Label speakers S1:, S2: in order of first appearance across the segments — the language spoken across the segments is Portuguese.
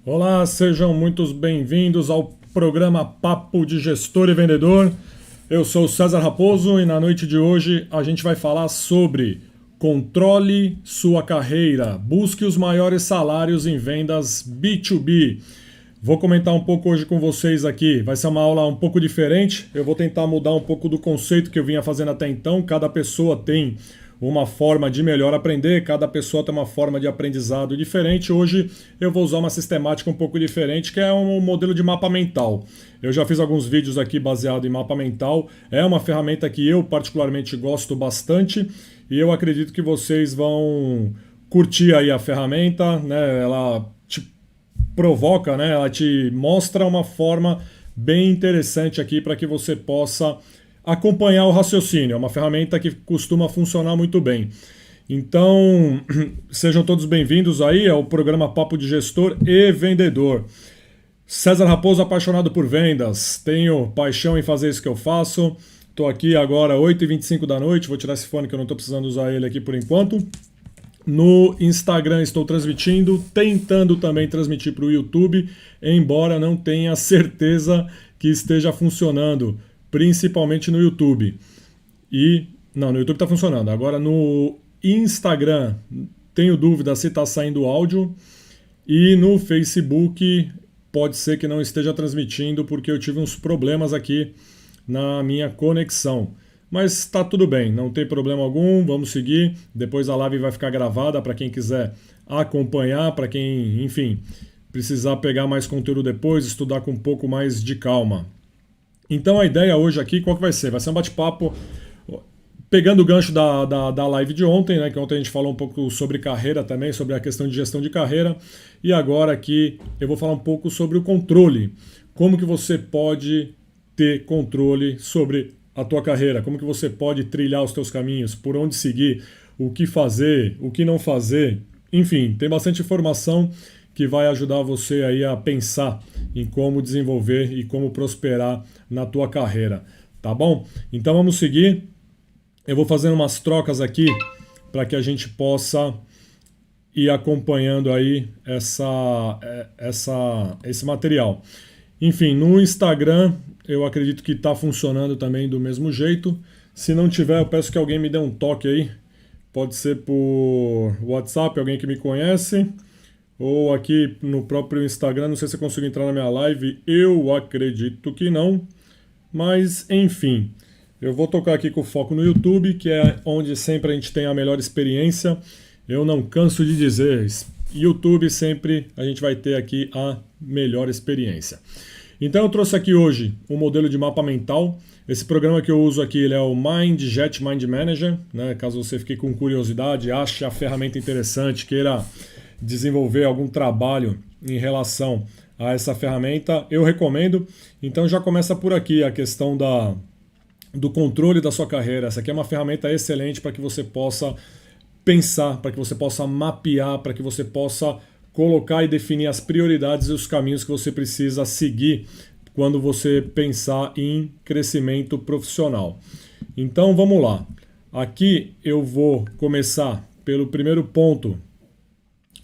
S1: Olá, sejam muito bem-vindos ao programa Papo de Gestor e Vendedor. Eu sou o César Raposo e na noite de hoje a gente vai falar sobre controle sua carreira, busque os maiores salários em vendas B2B. Vou comentar um pouco hoje com vocês aqui. Vai ser uma aula um pouco diferente. Eu vou tentar mudar um pouco do conceito que eu vinha fazendo até então. Cada pessoa tem uma forma de melhor aprender, cada pessoa tem uma forma de aprendizado diferente. Hoje eu vou usar uma sistemática um pouco diferente, que é um modelo de mapa mental. Eu já fiz alguns vídeos aqui baseado em mapa mental. É uma ferramenta que eu particularmente gosto bastante e eu acredito que vocês vão curtir aí a ferramenta, né? Ela te provoca, né? Ela te mostra uma forma bem interessante aqui para que você possa acompanhar o raciocínio. É uma ferramenta que costuma funcionar muito bem. Então, sejam todos bem-vindos aí ao programa Papo de Gestor e Vendedor. César Raposo, apaixonado por vendas. Tenho paixão em fazer isso que eu faço. Estou aqui agora, 8h25 da noite. Vou tirar esse fone que eu não estou precisando usar ele aqui por enquanto. No Instagram estou transmitindo, tentando também transmitir para o YouTube, embora não tenha certeza que esteja funcionando, principalmente no YouTube. No YouTube está funcionando. Agora no Instagram tenho dúvida se está saindo áudio e no Facebook pode ser que não esteja transmitindo porque eu tive uns problemas aqui na minha conexão. Mas está tudo bem, não tem problema algum, vamos seguir. Depois a live vai ficar gravada para quem quiser acompanhar, para quem, enfim, precisar pegar mais conteúdo depois, estudar com um pouco mais de calma. Então a ideia hoje aqui, qual que vai ser? Vai ser um bate-papo pegando o gancho da live de ontem, né? Que ontem a gente falou um pouco sobre carreira também, sobre a questão de gestão de carreira. E agora aqui eu vou falar um pouco sobre o controle. Como que você pode ter controle sobre a tua carreira, como que você pode trilhar os teus caminhos, por onde seguir, o que fazer, o que não fazer. Enfim, tem bastante informação que vai ajudar você aí a pensar em como desenvolver e como prosperar na tua carreira, tá bom? Então vamos seguir. Eu vou fazendo umas trocas aqui para que a gente possa ir acompanhando aí esse material. Enfim, no Instagram eu acredito que está funcionando também do mesmo jeito. Se não tiver, eu peço que alguém me dê um toque aí. Pode ser por WhatsApp, alguém que me conhece, ou aqui no próprio Instagram. Não sei se eu consigo entrar na minha live, eu acredito que não. Mas, enfim, eu vou tocar aqui com foco no YouTube, que é onde sempre a gente tem a melhor experiência. Eu não canso de dizer, YouTube sempre a gente vai ter aqui a melhor experiência. Então eu trouxe aqui hoje um modelo de mapa mental. Esse programa que eu uso aqui ele é o MindJet Mind Manager, né? Caso você fique com curiosidade, ache a ferramenta interessante, queira desenvolver algum trabalho em relação a essa ferramenta, eu recomendo. Então já começa por aqui a questão do controle da sua carreira. Essa aqui é uma ferramenta excelente para que você possa pensar, para que você possa mapear, para que você possa colocar e definir as prioridades e os caminhos que você precisa seguir quando você pensar em crescimento profissional. Então vamos lá. Aqui eu vou começar pelo primeiro ponto.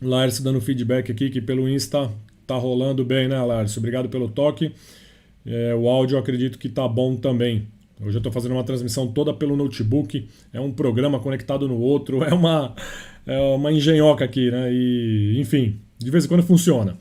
S1: Lárcio dando feedback aqui que pelo Insta tá rolando bem, né, Lárcio? Obrigado pelo toque. O áudio eu acredito que tá bom também. Hoje eu estou fazendo uma transmissão toda pelo notebook. É um programa conectado no outro. É uma engenhoca aqui, né? E, enfim, de vez em quando funciona.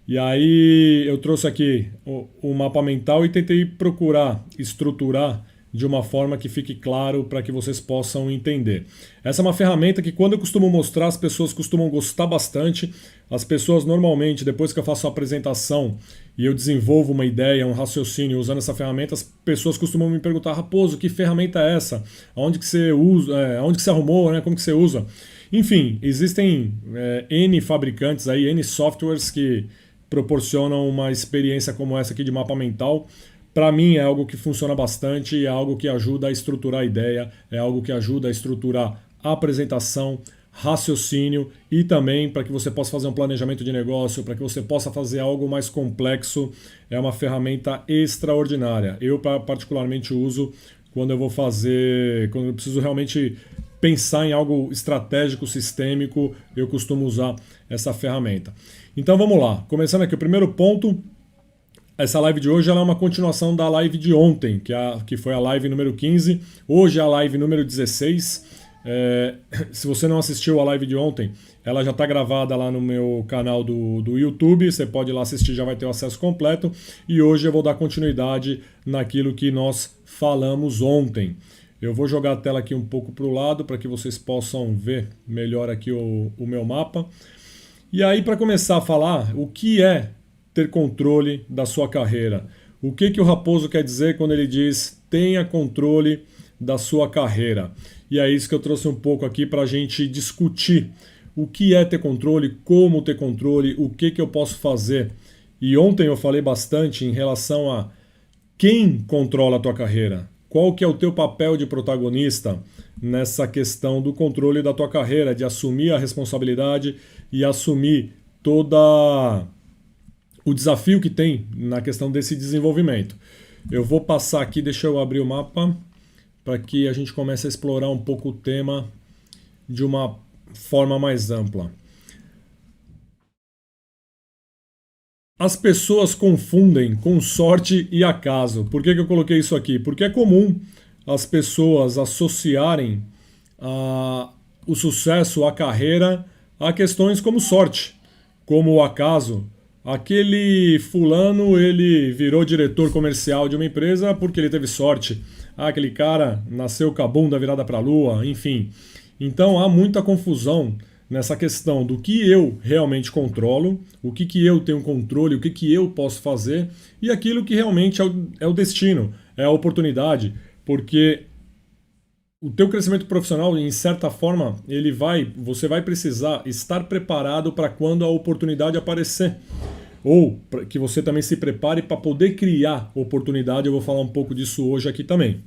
S1: E aí eu trouxe aqui o mapa mental e tentei procurar estruturar de uma forma que fique claro para que vocês possam entender. Essa é uma ferramenta que quando eu costumo mostrar, as pessoas costumam gostar bastante. As pessoas normalmente, depois que eu faço a apresentação e eu desenvolvo uma ideia, um raciocínio usando essa ferramenta, as pessoas costumam me perguntar: Raposo, que ferramenta é essa? Aonde que você usa? Aonde que você arrumou? Né? Como que você usa? Enfim, existem N fabricantes aí, N softwares que proporcionam uma experiência como essa aqui de mapa mental. Para mim é algo que funciona bastante, é algo que ajuda a estruturar a ideia, é algo que ajuda a estruturar a apresentação, raciocínio e também para que você possa fazer um planejamento de negócio, para que você possa fazer algo mais complexo. É uma ferramenta extraordinária. Eu particularmente uso quando eu vou fazer, quando eu preciso realmente pensar em algo estratégico, sistêmico, eu costumo usar essa ferramenta. Então vamos lá, começando aqui o primeiro ponto. Essa live de hoje ela é uma continuação da live de ontem, que foi a live número 15. Hoje é a live número 16. Se você não assistiu a live de ontem, ela já está gravada lá no meu canal do YouTube. Você pode ir lá assistir, já vai ter o acesso completo. E hoje eu vou dar continuidade naquilo que nós falamos ontem. Eu vou jogar a tela aqui um pouco para o lado para que vocês possam ver melhor aqui o meu mapa. E aí, para começar a falar, o que é ter controle da sua carreira? O que o Raposo quer dizer quando ele diz tenha controle da sua carreira? E é isso que eu trouxe um pouco aqui para a gente discutir. O que é ter controle, como ter controle, o que eu posso fazer. E ontem eu falei bastante em relação a quem controla a tua carreira. Qual que é o teu papel de protagonista nessa questão do controle da tua carreira, de assumir a responsabilidade e assumir toda o desafio que tem na questão desse desenvolvimento. Eu vou passar aqui, deixa eu abrir o mapa para que a gente comece a explorar um pouco o tema de uma forma mais ampla. As pessoas confundem com sorte e acaso. Por que eu coloquei isso aqui? Porque é comum as pessoas associarem o sucesso, a carreira, a questões como sorte, como o acaso. Aquele fulano, ele virou diretor comercial de uma empresa porque ele teve sorte. Aquele cara nasceu com a bunda virada para a lua, enfim. Então há muita confusão nessa questão do que eu realmente controlo, o que eu tenho controle, o que eu posso fazer e aquilo que realmente é o destino, é a oportunidade, porque o teu crescimento profissional, em certa forma, você vai precisar estar preparado para quando a oportunidade aparecer. Ou que você também se prepare para poder criar oportunidade, eu vou falar um pouco disso hoje aqui também.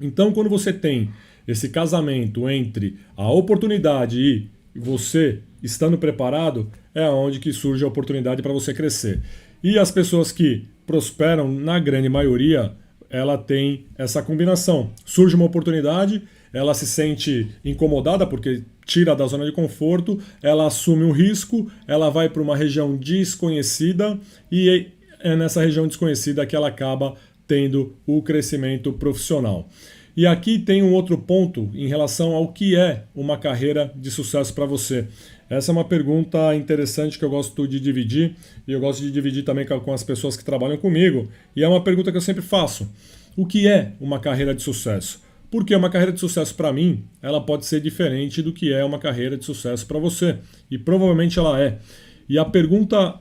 S1: Então, quando você tem esse casamento entre a oportunidade e você estando preparado, é onde que surge a oportunidade para você crescer. E as pessoas que prosperam, na grande maioria, ela tem essa combinação. Surge uma oportunidade, ela se sente incomodada porque tira da zona de conforto, ela assume um risco, ela vai para uma região desconhecida e é nessa região desconhecida que ela acaba tendo o crescimento profissional. E aqui tem um outro ponto em relação ao que é uma carreira de sucesso para você. Essa é uma pergunta interessante que eu gosto de dividir, e eu gosto de dividir também com as pessoas que trabalham comigo, e é uma pergunta que eu sempre faço. O que é uma carreira de sucesso? Porque uma carreira de sucesso para mim, ela pode ser diferente do que é uma carreira de sucesso para você, e provavelmente ela é. E a pergunta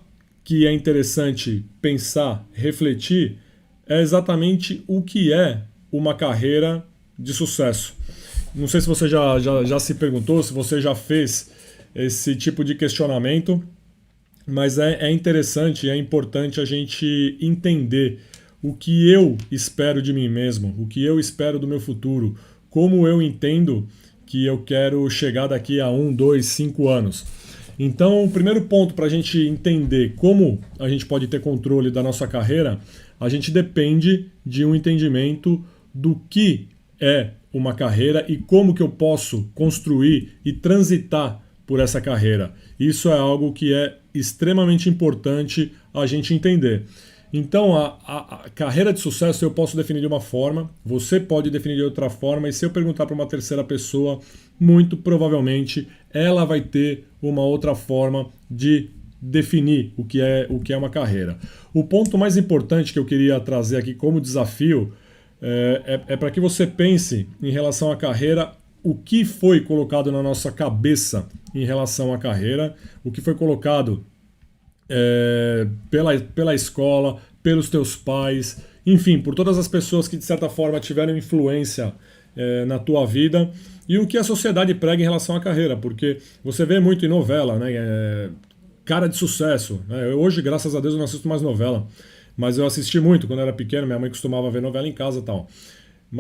S1: que é interessante pensar, refletir, é exatamente o que é uma carreira de sucesso. Não sei se você já se perguntou, se você já fez esse tipo de questionamento, mas é interessante, é importante a gente entender o que eu espero de mim mesmo, o que eu espero do meu futuro, como eu entendo que eu quero chegar daqui a 1, 2, 5 anos. Então, o primeiro ponto para a gente entender como a gente pode ter controle da nossa carreira, a gente depende de um entendimento do que é uma carreira e como que eu posso construir e transitar por essa carreira. Isso é algo que é extremamente importante a gente entender. Então, a carreira de sucesso eu posso definir de uma forma, você pode definir de outra forma, e se eu perguntar para uma terceira pessoa, muito provavelmente ela vai ter uma outra forma de definir o que é uma carreira. O ponto mais importante que eu queria trazer aqui como desafio é para que você pense em relação à carreira, o que foi colocado na nossa cabeça em relação à carreira, o que foi colocado pela escola, pelos teus pais, enfim, por todas as pessoas que de certa forma tiveram influência na tua vida, e o que a sociedade prega em relação à carreira, porque você vê muito em novela, né? Cara de sucesso, né? Hoje, graças a Deus, eu não assisto mais novela, mas eu assisti muito quando era pequeno, minha mãe costumava ver novela em casa e tal.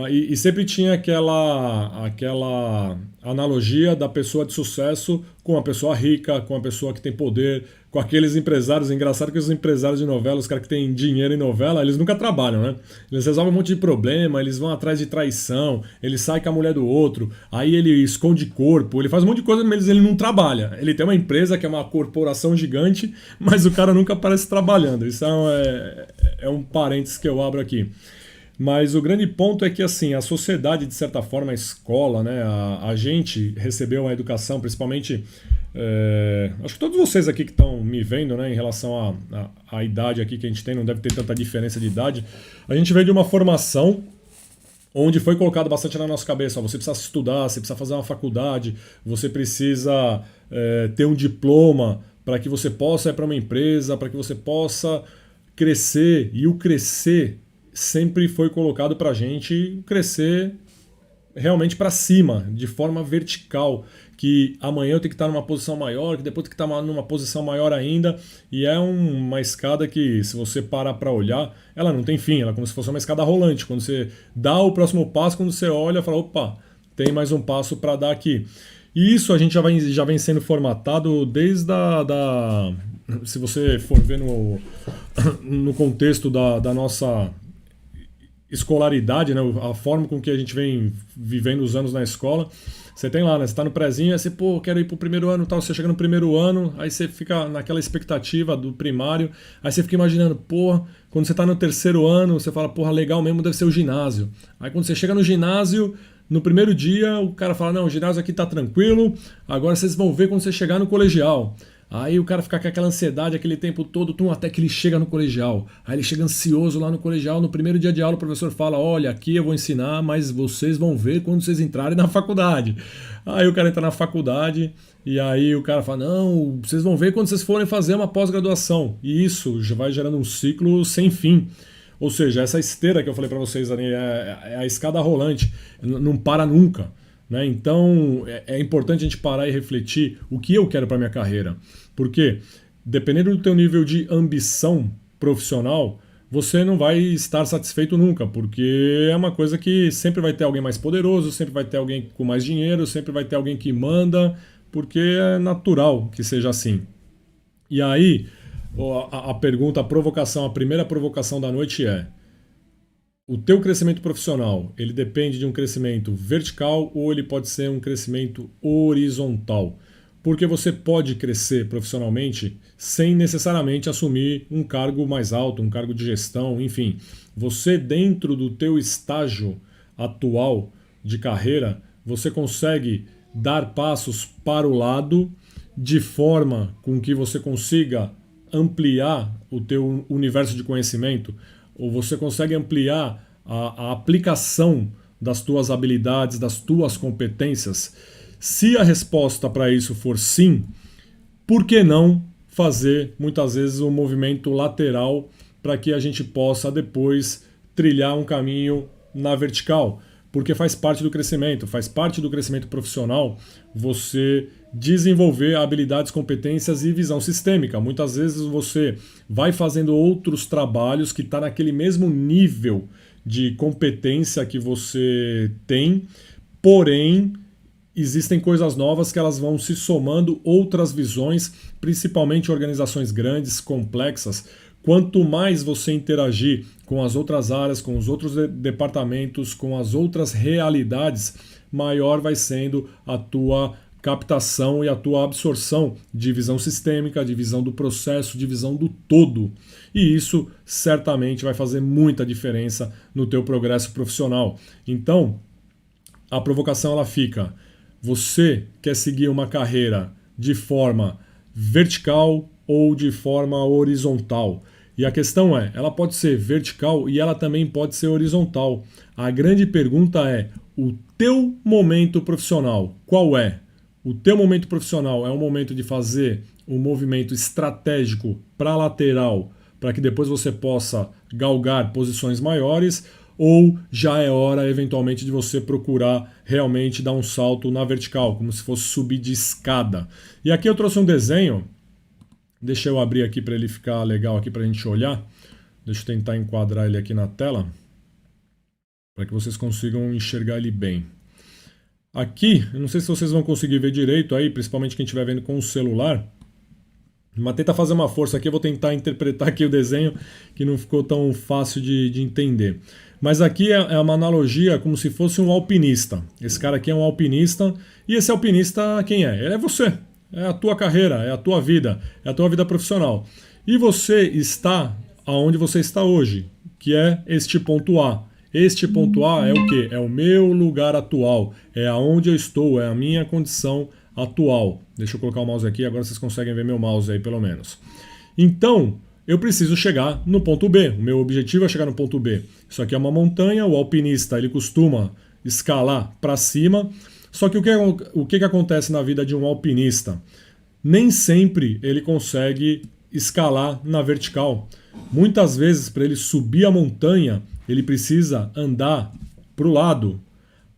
S1: E sempre tinha aquela analogia da pessoa de sucesso com a pessoa rica, com a pessoa que tem poder, com aqueles empresários. Engraçado que os empresários de novela, os caras que têm dinheiro em novela, eles nunca trabalham, né? Eles resolvem um monte de problema, eles vão atrás de traição, ele sai com a mulher do outro, aí ele esconde corpo, ele faz um monte de coisa, mas ele não trabalha. Ele tem uma empresa que é uma corporação gigante, mas o cara nunca aparece trabalhando. Isso é um parênteses que eu abro aqui. Mas o grande ponto é que assim, a sociedade, de certa forma, a escola, né, a gente recebeu uma educação, principalmente, acho que todos vocês aqui que estão me vendo, né, em relação à idade aqui que a gente tem, não deve ter tanta diferença de idade, a gente veio de uma formação onde foi colocado bastante na nossa cabeça, ó, você precisa estudar, você precisa fazer uma faculdade, você precisa ter um diploma para que você possa ir para uma empresa, para que você possa crescer, e o crescer sempre foi colocado para a gente crescer realmente para cima, de forma vertical, que amanhã eu tenho que estar numa posição maior, que depois eu tenho que estar numa posição maior ainda, e é uma escada que, se você parar para olhar, ela não tem fim, ela é como se fosse uma escada rolante. Quando você dá o próximo passo, quando você olha, fala, opa, tem mais um passo para dar aqui. E isso a gente já vem sendo formatado desde se você for ver no contexto da nossa escolaridade, né, a forma com que a gente vem vivendo os anos na escola. Você tem lá, né, você está no prezinho, aí você, pô, quero ir pro primeiro ano, tal, você chega no primeiro ano, aí você fica naquela expectativa do primário, aí você fica imaginando, pô, quando você está no terceiro ano, você fala, porra, legal mesmo deve ser o ginásio. Aí quando você chega no ginásio, no primeiro dia, o cara fala, não, o ginásio aqui tá tranquilo, agora vocês vão ver quando você chegar no colegial. Aí o cara fica com aquela ansiedade aquele tempo todo, até que ele chega no colegial. Aí ele chega ansioso lá no colegial, no primeiro dia de aula o professor fala, olha, aqui eu vou ensinar, mas vocês vão ver quando vocês entrarem na faculdade. Aí o cara entra na faculdade e aí o cara fala, não, vocês vão ver quando vocês forem fazer uma pós-graduação. E isso já vai gerando um ciclo sem fim. Ou seja, essa esteira que eu falei para vocês ali é a escada rolante, não para nunca. Né? Então é importante a gente parar e refletir o que eu quero para minha carreira. Porque, dependendo do teu nível de ambição profissional, você não vai estar satisfeito nunca, porque é uma coisa que sempre vai ter alguém mais poderoso, sempre vai ter alguém com mais dinheiro, sempre vai ter alguém que manda, porque é natural que seja assim. E aí, a pergunta, a provocação, a primeira provocação da noite é: o teu crescimento profissional, ele depende de um crescimento vertical ou ele pode ser um crescimento horizontal? Porque você pode crescer profissionalmente sem necessariamente assumir um cargo mais alto, um cargo de gestão, enfim. Você, dentro do teu estágio atual de carreira, você consegue dar passos para o lado de forma com que você consiga ampliar o teu universo de conhecimento, ou você consegue ampliar a aplicação das tuas habilidades, das tuas competências. Se a resposta para isso for sim, por que não fazer muitas vezes um movimento lateral para que a gente possa depois trilhar um caminho na vertical? Porque faz parte do crescimento profissional você desenvolver habilidades, competências e visão sistêmica. Muitas vezes você vai fazendo outros trabalhos que está naquele mesmo nível de competência que você tem, porém existem coisas novas que elas vão se somando, outras visões, principalmente organizações grandes, complexas. Quanto mais você interagir com as outras áreas, com os outros departamentos, com as outras realidades, maior vai sendo a tua captação e a tua absorção de visão sistêmica, de visão do processo, de visão do todo. E isso certamente vai fazer muita diferença no teu progresso profissional. Então, a provocação ela fica: você quer seguir uma carreira de forma vertical ou de forma horizontal? E a questão é, ela pode ser vertical e ela também pode ser horizontal. A grande pergunta é, o teu momento profissional, qual é? O teu momento profissional é um momento de fazer um movimento estratégico para a lateral, para que depois você possa galgar posições maiores, ou já é hora, eventualmente, de você procurar realmente dar um salto na vertical, como se fosse subir de escada. E aqui eu trouxe um desenho, deixa eu abrir aqui para ele ficar legal aqui para a gente olhar. Deixa eu tentar enquadrar ele aqui na tela. para que vocês consigam enxergar ele bem. Aqui, eu não sei se vocês vão conseguir ver direito aí, principalmente quem estiver vendo com o celular, mas tenta fazer uma força aqui, eu vou tentar interpretar aqui o desenho, que não ficou tão fácil de entender. Mas aqui é uma analogia como se fosse um alpinista. Esse cara aqui é um alpinista, e esse alpinista quem é? Ele é você, é a tua carreira, é a tua vida profissional. E você está aonde você está hoje, que é este ponto A. Este ponto A é o quê? É o meu lugar atual, é aonde eu estou, é a minha condição atual. Deixa eu colocar o mouse aqui, agora vocês conseguem ver meu mouse aí pelo menos. Então, eu preciso chegar no ponto B. O meu objetivo é chegar no ponto B. Isso aqui é uma montanha, o alpinista ele costuma escalar para cima. Só que o que acontece na vida de um alpinista? Nem sempre ele consegue escalar na vertical. Muitas vezes, para ele subir a montanha, ele precisa andar para o lado.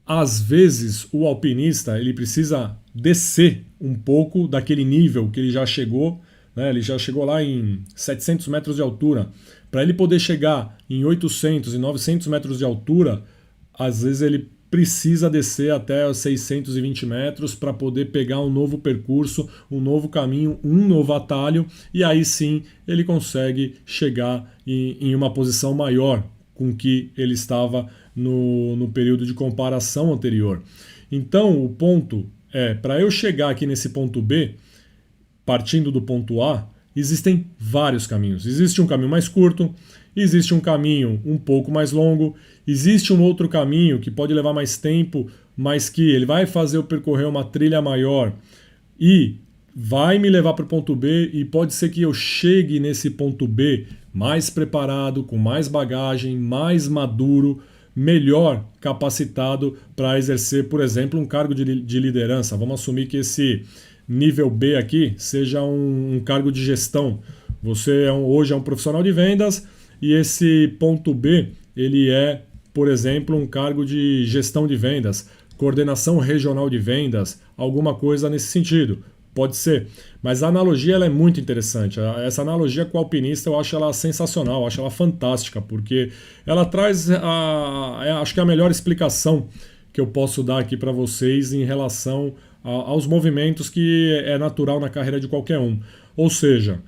S1: Às vezes, o alpinista ele precisa descer um pouco daquele nível que ele já chegou, né? Ele já chegou lá em 700 metros de altura. Para ele poder chegar em 800 e 900 metros de altura, às vezes ele precisa descer até os 620 metros para poder pegar um novo percurso, um novo caminho, um novo atalho, e aí sim ele consegue chegar em uma posição maior com que ele estava no período de comparação anterior. Então, o ponto é, para eu chegar aqui nesse ponto B, partindo do ponto A, existem vários caminhos. Existe um caminho mais curto, existe um caminho um pouco mais longo, existe um outro caminho que pode levar mais tempo, mas que ele vai fazer eu percorrer uma trilha maior e vai me levar para o ponto B, e pode ser que eu chegue nesse ponto B mais preparado, com mais bagagem, mais maduro, melhor capacitado para exercer, por exemplo, um cargo de liderança. Vamos assumir que esse nível B aqui seja um cargo de gestão. Você hoje é um profissional de vendas e esse ponto B ele é, por exemplo, um cargo de gestão de vendas, coordenação regional de vendas, alguma coisa nesse sentido. Pode ser, mas a analogia ela é muito interessante. Essa analogia com o alpinista eu acho ela sensacional, eu acho ela fantástica, porque ela traz, acho que a melhor explicação que eu posso dar aqui para vocês em relação aos movimentos que é natural na carreira de qualquer um. Ou seja,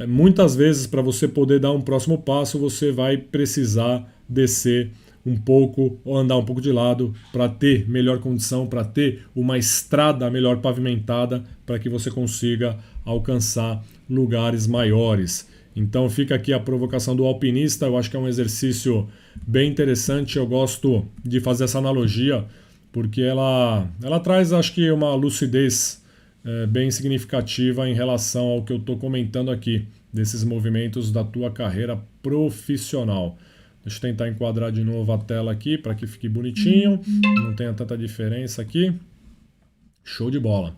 S1: muitas vezes para você poder dar um próximo passo, você vai precisar descer um pouco ou andar um pouco de lado para ter melhor condição, para ter uma estrada melhor pavimentada, para que você consiga alcançar lugares maiores. Então fica aqui a provocação do alpinista, eu acho que é um exercício bem interessante, eu gosto de fazer essa analogia, porque ela traz, acho que, uma lucidez bem significativa em relação ao que eu estou comentando aqui, desses movimentos da tua carreira profissional. Deixa eu tentar enquadrar de novo a tela aqui para que fique bonitinho, não tenha tanta diferença aqui. Show de bola.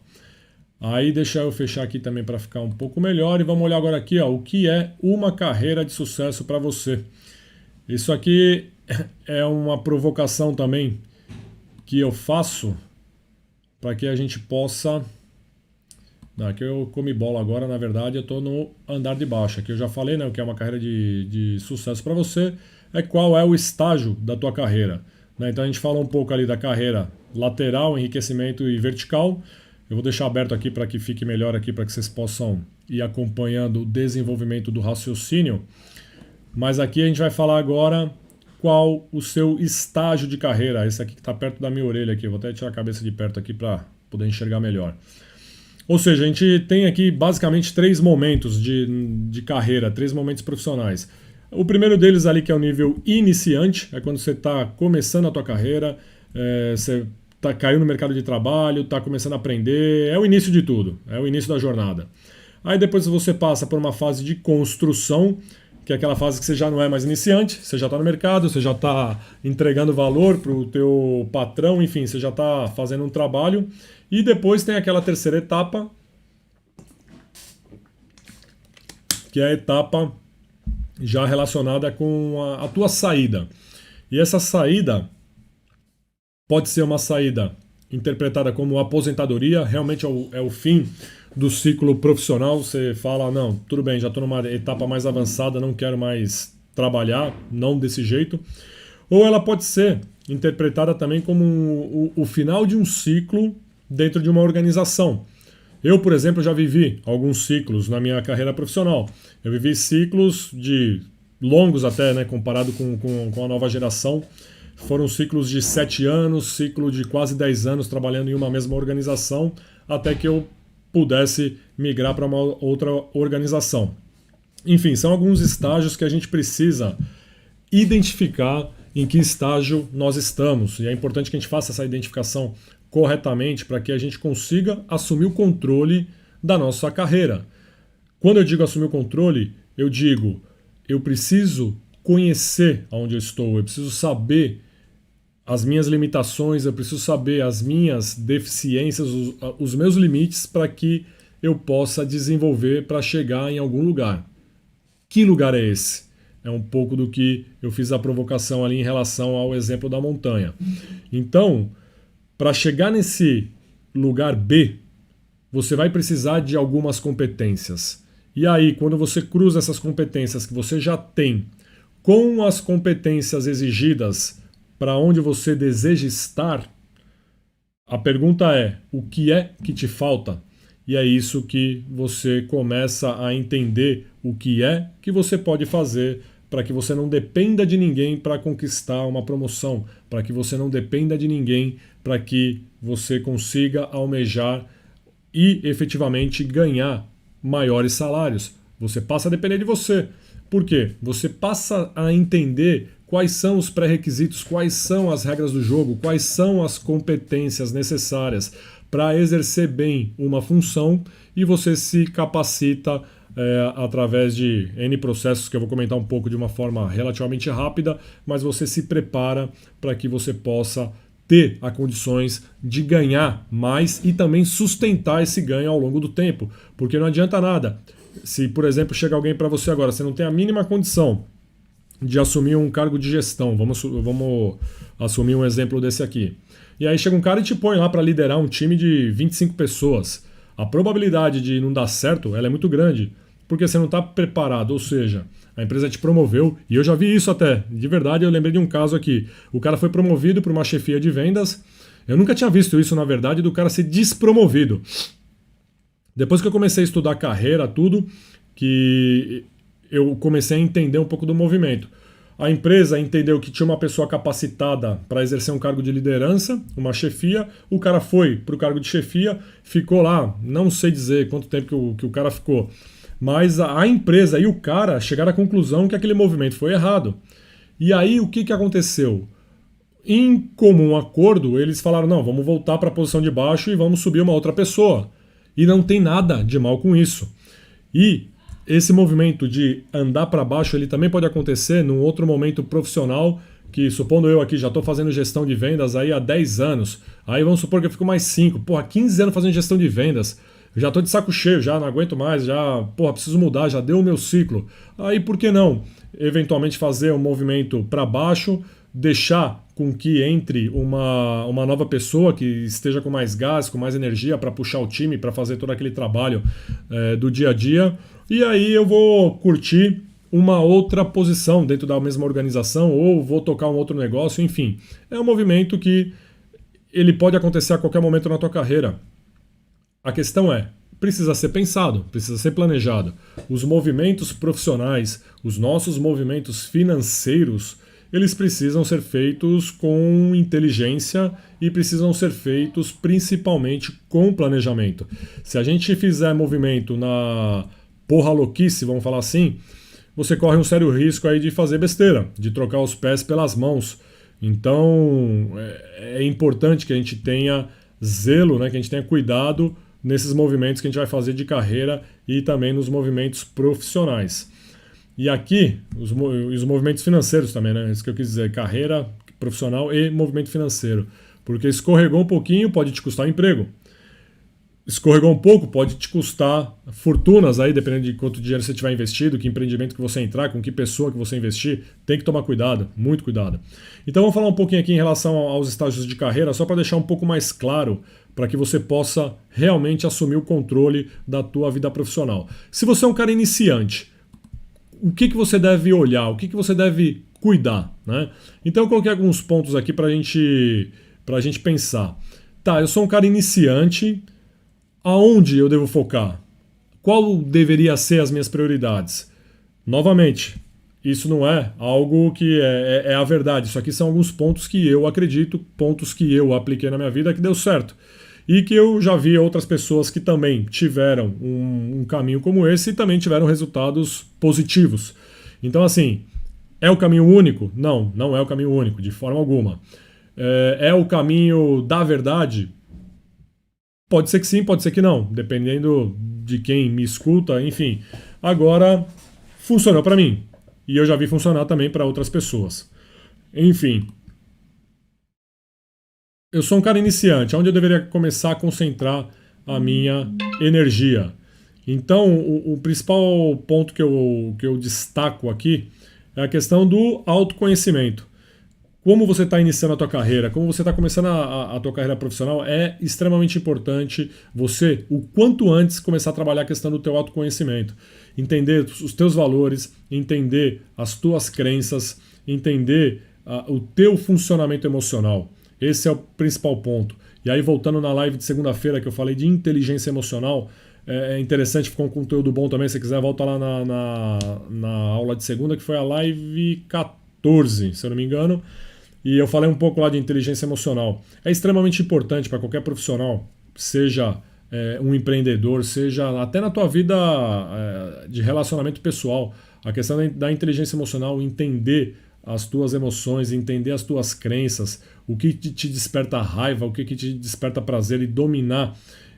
S1: Aí deixa eu fechar aqui também para ficar um pouco melhor e vamos olhar agora aqui, ó, o que é uma carreira de sucesso para você. Isso aqui é uma provocação também que eu faço para que a gente possa... Não, aqui eu comi bola agora, na verdade eu estou no andar de baixo. Aqui eu já falei, né, o que é uma carreira de sucesso para você, é qual é o estágio da tua carreira. Né? Então a gente fala um pouco ali da carreira lateral, enriquecimento e vertical. Eu vou deixar aberto aqui para que fique melhor aqui, para que vocês possam ir acompanhando o desenvolvimento do raciocínio. Mas aqui a gente vai falar agora qual o seu estágio de carreira. Esse aqui que está perto da minha orelha aqui. Eu vou até tirar a cabeça de perto aqui para poder enxergar melhor. Ou seja, a gente tem aqui basicamente 3 momentos de carreira, 3 momentos profissionais. O primeiro deles ali que é o nível iniciante, é quando você está começando a tua carreira, você caiu no mercado de trabalho, está começando a aprender, é o início de tudo, é o início da jornada. Aí depois você passa por uma fase de construção, que é aquela fase que você já não é mais iniciante, você já está no mercado, você já está entregando valor para o teu patrão, enfim, você já está fazendo um trabalho. E depois tem aquela terceira etapa, que é a etapa já relacionada com a tua saída. E essa saída pode ser uma saída interpretada como aposentadoria, realmente é o fim do ciclo profissional. Você fala, não, tudo bem, já estou numa etapa mais avançada, não quero mais trabalhar, não desse jeito. Ou ela pode ser interpretada também como o final de um ciclo dentro de uma organização. Eu, por exemplo, já vivi alguns ciclos na minha carreira profissional. Eu vivi ciclos de longos até, né, comparado com a nova geração. Foram ciclos de 7 anos, ciclo de quase 10 anos trabalhando em uma mesma organização, até que eu pudesse migrar para uma outra organização. Enfim, são alguns estágios que a gente precisa identificar em que estágio nós estamos. E é importante que a gente faça essa identificação corretamente para que a gente consiga assumir o controle da nossa carreira. Quando eu digo assumir o controle, eu digo, eu preciso conhecer aonde eu estou, eu preciso saber as minhas limitações, eu preciso saber as minhas deficiências, os meus limites para que eu possa desenvolver para chegar em algum lugar. Que lugar é esse? É um pouco do que eu fiz a provocação ali em relação ao exemplo da montanha. Então, para chegar nesse lugar B, você vai precisar de algumas competências. E aí, quando você cruza essas competências que você já tem com as competências exigidas para onde você deseja estar, a pergunta é: o que é que te falta? E é isso que você começa a entender o que é que você pode fazer para que você não dependa de ninguém para conquistar uma promoção, para que você não dependa de ninguém para que você consiga almejar e efetivamente ganhar maiores salários. Você passa a depender de você. Por quê? Você passa a entender quais são os pré-requisitos, quais são as regras do jogo, quais são as competências necessárias para exercer bem uma função e você se capacita através de N processos que eu vou comentar um pouco de uma forma relativamente rápida, mas você se prepara para que você possa ter as condições de ganhar mais e também sustentar esse ganho ao longo do tempo, porque não adianta nada. Se, por exemplo, chega alguém para você agora, você não tem a mínima condição de assumir um cargo de gestão, vamos assumir um exemplo desse aqui. E aí chega um cara e te põe lá para liderar um time de 25 pessoas. A probabilidade de não dar certo ela é muito grande, porque você não está preparado, ou seja, a empresa te promoveu, e eu já vi isso até, de verdade eu lembrei de um caso aqui, o cara foi promovido para uma chefia de vendas, eu nunca tinha visto isso na verdade, do cara ser despromovido. Depois que eu comecei a estudar carreira, tudo, que eu comecei a entender um pouco do movimento. A empresa entendeu que tinha uma pessoa capacitada para exercer um cargo de liderança, uma chefia. O cara foi para o cargo de chefia, ficou lá, não sei dizer quanto tempo que o cara ficou, mas a empresa e o cara chegaram à conclusão que aquele movimento foi errado. E aí o que aconteceu? Em comum acordo, eles falaram, não, vamos voltar para a posição de baixo e vamos subir uma outra pessoa. E não tem nada de mal com isso. E esse movimento de andar para baixo, ele também pode acontecer num outro momento profissional, que supondo eu aqui já estou fazendo gestão de vendas aí há 10 anos, aí vamos supor que eu fico mais 5, 15 anos fazendo gestão de vendas, eu já estou de saco cheio, já não aguento mais, já, preciso mudar, já deu o meu ciclo. Aí por que não eventualmente fazer um movimento para baixo, deixar com que entre uma nova pessoa que esteja com mais gás, com mais energia para puxar o time, para fazer todo aquele trabalho do dia a dia. E aí eu vou curtir uma outra posição dentro da mesma organização ou vou tocar um outro negócio, enfim. É um movimento que ele pode acontecer a qualquer momento na tua carreira. A questão é, precisa ser pensado, precisa ser planejado. Os movimentos profissionais, os nossos movimentos financeiros, eles precisam ser feitos com inteligência e precisam ser feitos principalmente com planejamento. Se a gente fizer movimento na porra louquice, vamos falar assim, você corre um sério risco aí de fazer besteira, de trocar os pés pelas mãos. Então é importante que a gente tenha zelo, né, que a gente tenha cuidado nesses movimentos que a gente vai fazer de carreira e também nos movimentos profissionais. E aqui, os movimentos financeiros também, né? Isso que eu quis dizer, carreira profissional e movimento financeiro. Porque escorregou um pouquinho, pode te custar um emprego. Escorregou um pouco, pode te custar fortunas aí, dependendo de quanto dinheiro você tiver investido, que empreendimento que você entrar, com que pessoa que você investir. Tem que tomar cuidado, muito cuidado. Então vamos falar um pouquinho aqui em relação aos estágios de carreira, só para deixar um pouco mais claro, para que você possa realmente assumir o controle da tua vida profissional. Se você é um cara iniciante, o que você deve olhar, o que você deve cuidar, né? Então eu coloquei alguns pontos aqui para a gente pensar. Tá, eu sou um cara iniciante, aonde eu devo focar? Qual deveria ser as minhas prioridades? Novamente, isso não é algo que é a verdade. Isso aqui são alguns pontos que eu acredito, pontos que eu apliquei na minha vida que deu certo. E que eu já vi outras pessoas que também tiveram um caminho como esse e também tiveram resultados positivos. Então, assim, é o caminho único? Não, não é o caminho único, de forma alguma. É o caminho da verdade? Pode ser que sim, pode ser que não, dependendo de quem me escuta, enfim. Agora, funcionou para mim. E eu já vi funcionar também para outras pessoas. Enfim, eu sou um cara iniciante, onde eu deveria começar a concentrar a minha energia. Então, o principal ponto que eu destaco aqui é a questão do autoconhecimento. Como você está iniciando a tua carreira, como você está começando a tua carreira profissional, é extremamente importante você, o quanto antes, começar a trabalhar a questão do teu autoconhecimento. Entender os teus valores, entender as tuas crenças, entender o teu funcionamento emocional. Esse é o principal ponto. E aí, voltando na live de segunda-feira que eu falei de inteligência emocional, é interessante, ficou um conteúdo bom também. Se você quiser, volta lá na aula de segunda, que foi a live 14, se eu não me engano. E eu falei um pouco lá de inteligência emocional. É extremamente importante para qualquer profissional, seja um empreendedor, seja até na tua vida de relacionamento pessoal. A questão da inteligência emocional, entender as tuas emoções, entender as tuas crenças, o que te desperta raiva, o que te desperta prazer e dominar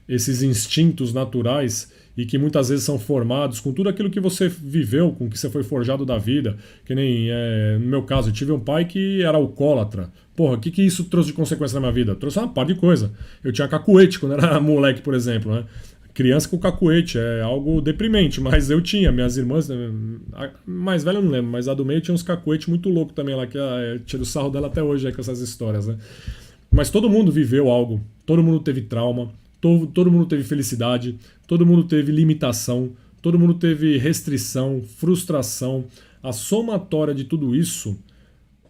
S1: esses instintos naturais e que muitas vezes são formados com tudo aquilo que você viveu, com que você foi forjado da vida. Que nem no meu caso, eu tive um pai que era alcoólatra. Porra, o que isso trouxe de consequência na minha vida? Trouxe uma par de coisa. Eu tinha cacuete quando era moleque, por exemplo, né? Criança com cacuete é algo deprimente, mas eu tinha. Minhas irmãs, a mais velha eu não lembro, mas a do meio tinha uns cacuetes muito loucos também lá, que eu tiro o sarro dela até hoje aí com essas histórias, né? Mas todo mundo viveu algo, todo mundo teve trauma, todo mundo teve felicidade, todo mundo teve limitação, todo mundo teve restrição, frustração. A somatória de tudo isso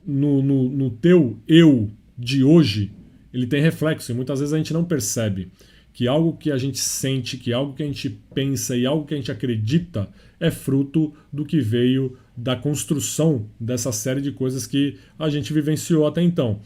S1: no teu eu de hoje, ele tem reflexo e muitas vezes a gente não percebe que algo que a gente sente, que algo que a gente pensa e algo que a gente acredita é fruto do que veio da construção dessa série de coisas que a gente vivenciou até então.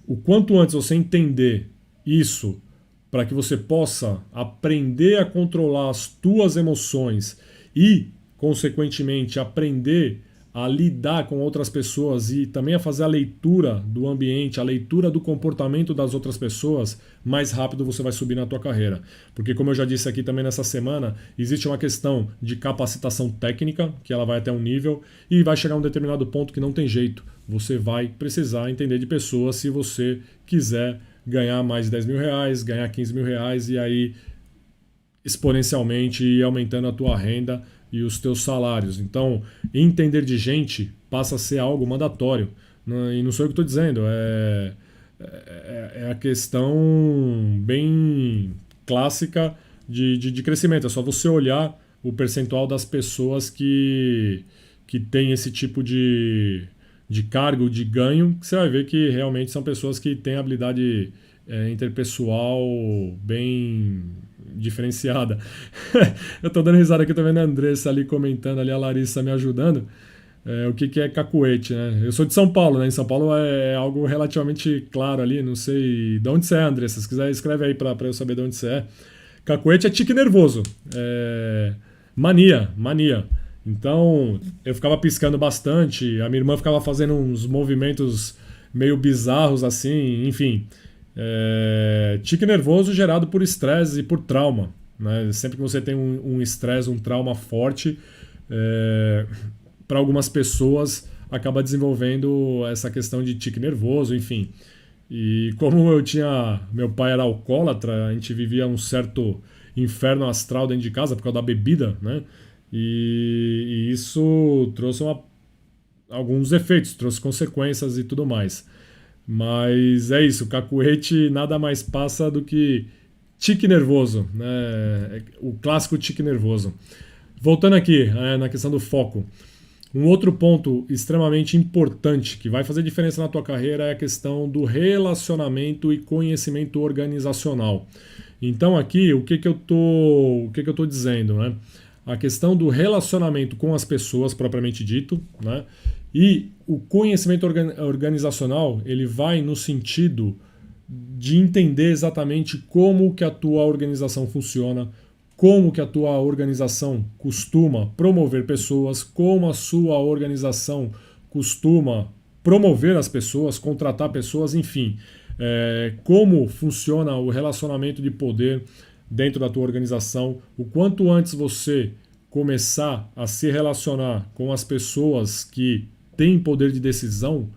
S1: O quanto antes você entender isso, para que você possa aprender a controlar as tuas emoções e, consequentemente, aprender a lidar com outras pessoas e também a fazer a leitura do ambiente, a leitura do comportamento das outras pessoas, mais rápido você vai subir na tua carreira. Porque, como eu já disse aqui também nessa semana, existe uma questão de capacitação técnica, que ela vai até um nível, e vai chegar a um determinado ponto que não tem jeito. Você vai precisar entender de pessoas se você quiser ganhar mais de 10 mil reais, ganhar 15 mil reais e aí exponencialmente ir aumentando a tua renda e os teus salários. Então, entender de gente passa a ser algo mandatório. E não sou eu que estou dizendo, é a questão bem clássica de crescimento. É só você olhar o percentual das pessoas que tem esse tipo de cargo, de ganho, que você vai ver que realmente são pessoas que têm habilidade interpessoal bem diferenciada. Eu tô dando risada aqui, tô vendo a Andressa ali comentando, ali a Larissa me ajudando. O que é cacuete, né? Eu sou de São Paulo, né? Em São Paulo é algo relativamente claro ali, não sei de onde você é, Andressa. Se quiser, escreve aí pra eu saber de onde você é. Cacuete é tique nervoso. Mania. Então, eu ficava piscando bastante, a minha irmã ficava fazendo uns movimentos meio bizarros assim, enfim. Tique nervoso gerado por estresse e por trauma, né? Sempre que você tem um estresse, um trauma forte, para algumas pessoas acaba desenvolvendo essa questão de tique nervoso, enfim. E como meu pai era alcoólatra, a gente vivia um certo inferno astral dentro de casa por causa da bebida, né? E isso trouxe alguns efeitos, trouxe consequências e tudo mais. Mas é isso, o cacuete nada mais passa do que tique nervoso, né? O clássico tique nervoso. Voltando aqui na questão do foco. Um outro ponto extremamente importante que vai fazer diferença na tua carreira é a questão do relacionamento e conhecimento organizacional. Então aqui o que eu tô dizendo, né? A questão do relacionamento com as pessoas propriamente dito, né? E o conhecimento organizacional, ele vai no sentido de entender exatamente como que a tua organização funciona, como que a tua organização costuma promover pessoas, como a sua organização costuma promover as pessoas, contratar pessoas, enfim, como funciona o relacionamento de poder dentro da tua organização, o quanto antes você começar a se relacionar com as pessoas que têm poder de decisão,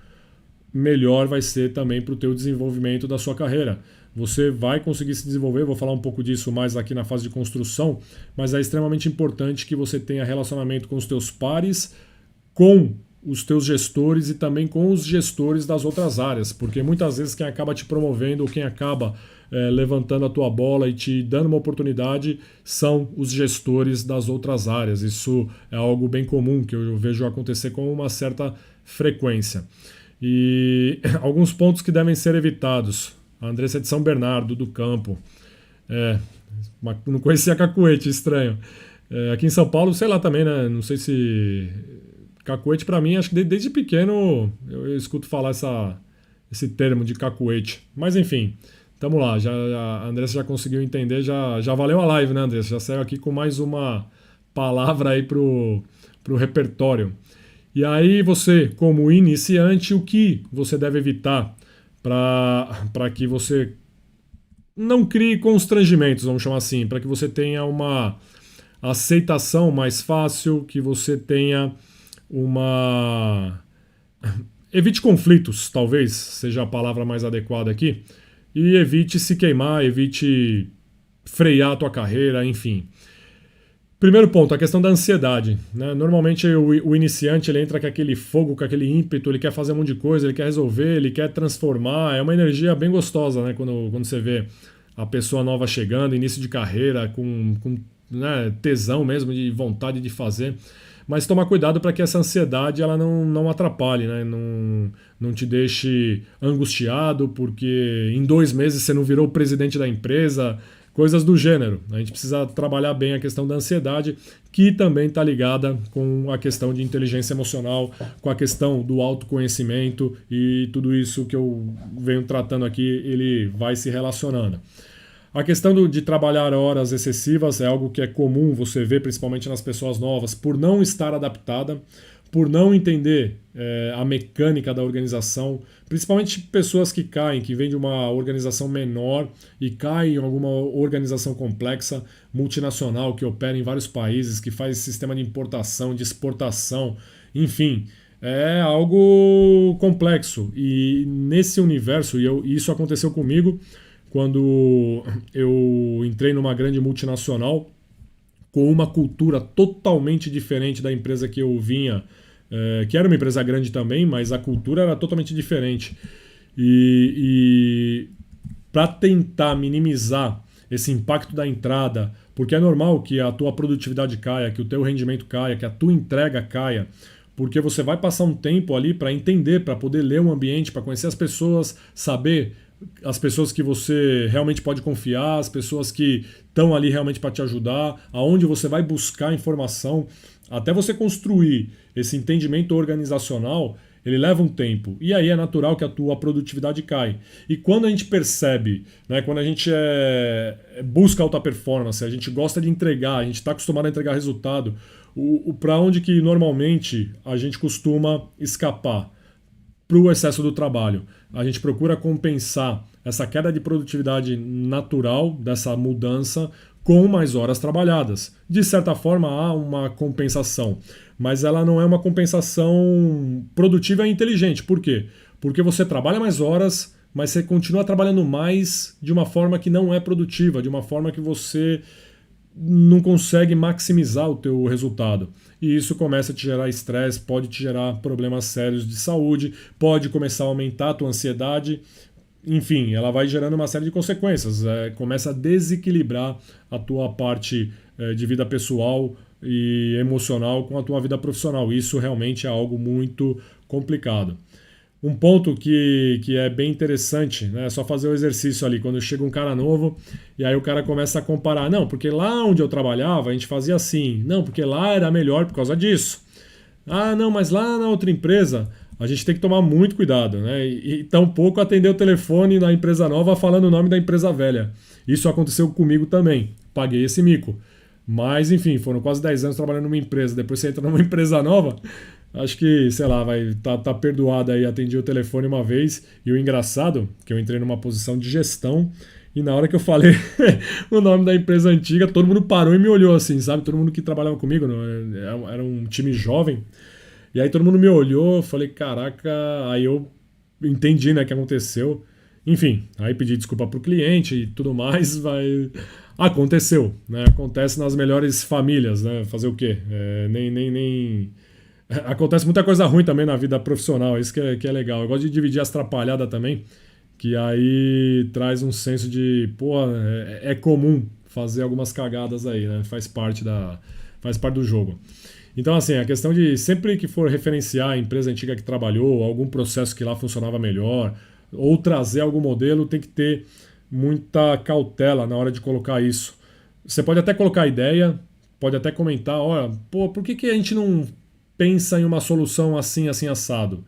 S1: melhor vai ser também para o teu desenvolvimento da sua carreira. Você vai conseguir se desenvolver, vou falar um pouco disso mais aqui na fase de construção, mas é extremamente importante que você tenha relacionamento com os teus pares, com os teus gestores e também com os gestores das outras áreas, porque muitas vezes quem acaba te promovendo ou quem acaba levantando a tua bola e te dando uma oportunidade são os gestores das outras áreas. Isso é algo bem comum que eu vejo acontecer com uma certa frequência. E alguns pontos que devem ser evitados. A Andressa é de São Bernardo do Campo. Não conhecia Cacuete, estranho. Aqui em São Paulo, sei lá também, né? Não sei se... Cacuete, para mim, acho que desde pequeno eu escuto falar esse termo de cacuete. Mas enfim, tamo lá. A Andressa já conseguiu entender, já valeu a live, né, Andressa? Já saiu aqui com mais uma palavra aí pro repertório. E aí você, como iniciante, o que você deve evitar para que você não crie constrangimentos, vamos chamar assim, para que você tenha uma aceitação mais fácil, que você tenha uma... Evite conflitos, talvez seja a palavra mais adequada aqui, e evite se queimar, evite frear a tua carreira, enfim. Primeiro ponto, a questão da ansiedade, né? Normalmente o iniciante ele entra com aquele fogo, com aquele ímpeto, ele quer fazer um monte de coisa, ele quer resolver, ele quer transformar. É uma energia bem gostosa, né? Quando você vê a pessoa nova chegando, início de carreira, com né, tesão mesmo, de vontade de fazer. Mas tomar cuidado para que essa ansiedade ela não atrapalhe, né? Não te deixe angustiado, porque em 2 meses você não virou o presidente da empresa, coisas do gênero. A gente precisa trabalhar bem a questão da ansiedade, que também está ligada com a questão de inteligência emocional, com a questão do autoconhecimento e tudo isso que eu venho tratando aqui, ele vai se relacionando. A questão de trabalhar horas excessivas é algo que é comum você ver, principalmente nas pessoas novas, por não estar adaptada, por não entender a mecânica da organização, principalmente pessoas que caem, que vêm de uma organização menor e caem em alguma organização complexa, multinacional, que opera em vários países, que faz sistema de importação, de exportação, enfim, é algo complexo. E nesse universo, e isso aconteceu comigo, quando eu entrei numa grande multinacional com uma cultura totalmente diferente da empresa que eu vinha, que era uma empresa grande também, mas a cultura era totalmente diferente. E para tentar minimizar esse impacto da entrada, porque é normal que a tua produtividade caia, que o teu rendimento caia, que a tua entrega caia, porque você vai passar um tempo ali para entender, para poder ler o ambiente, para conhecer as pessoas, saber as pessoas que você realmente pode confiar, as pessoas que estão ali realmente para te ajudar, aonde você vai buscar informação, até você construir esse entendimento organizacional, ele leva um tempo. E aí é natural que a tua produtividade cai. E quando a gente percebe, né, quando a gente busca alta performance, a gente gosta de entregar, a gente está acostumado a entregar resultado, para onde que normalmente a gente costuma escapar? Para o excesso do trabalho. A gente procura compensar essa queda de produtividade natural dessa mudança com mais horas trabalhadas. De certa forma, há uma compensação, mas ela não é uma compensação produtiva e inteligente. Por quê? Porque você trabalha mais horas, mas você continua trabalhando mais de uma forma que não é produtiva, de uma forma que você não consegue maximizar o teu resultado. E isso começa a te gerar estresse, pode te gerar problemas sérios de saúde, pode começar a aumentar a tua ansiedade. Enfim, ela vai gerando uma série de consequências. Começa a desequilibrar a tua parte de vida pessoal, e emocional com a tua vida profissional. Isso realmente é algo muito complicado. Um ponto que é bem interessante, né? É só fazer o exercício ali, quando chega um cara novo e aí o cara começa a comparar. Não, porque lá onde eu trabalhava a gente fazia assim. Não, porque lá era melhor por causa disso. Ah, não, mas lá na outra empresa a gente tem que tomar muito cuidado, né? E tampouco atender o telefone na empresa nova falando o nome da empresa velha. Isso aconteceu comigo também. Paguei esse mico. Mas, enfim, foram quase 10 anos trabalhando numa empresa. Depois você entra numa empresa nova, acho que, sei lá, vai tá perdoado aí. Atendi o telefone uma vez. E o engraçado, que eu entrei numa posição de gestão. E na hora que eu falei o nome da empresa antiga, todo mundo parou e me olhou assim, sabe? Todo mundo que trabalhava comigo, era um time jovem. E aí todo mundo me olhou, eu falei, caraca, aí eu entendi, né, o que aconteceu. Enfim, aí pedi desculpa pro cliente e tudo mais, vai. Aconteceu, né? Acontece nas melhores famílias, né? Fazer o quê? Nem. Acontece muita coisa ruim também na vida profissional, isso que é legal. Eu gosto de dividir as trapalhadas também, que aí traz um senso de, pô, é comum fazer algumas cagadas aí, né? Faz parte do jogo. Então, assim, a questão de sempre que for referenciar a empresa antiga que trabalhou, algum processo que lá funcionava melhor, ou trazer algum modelo, tem que ter muita cautela na hora de colocar isso. Você pode até colocar ideia, pode até comentar, olha, pô, por que a gente não pensa em uma solução assim, assim, assado?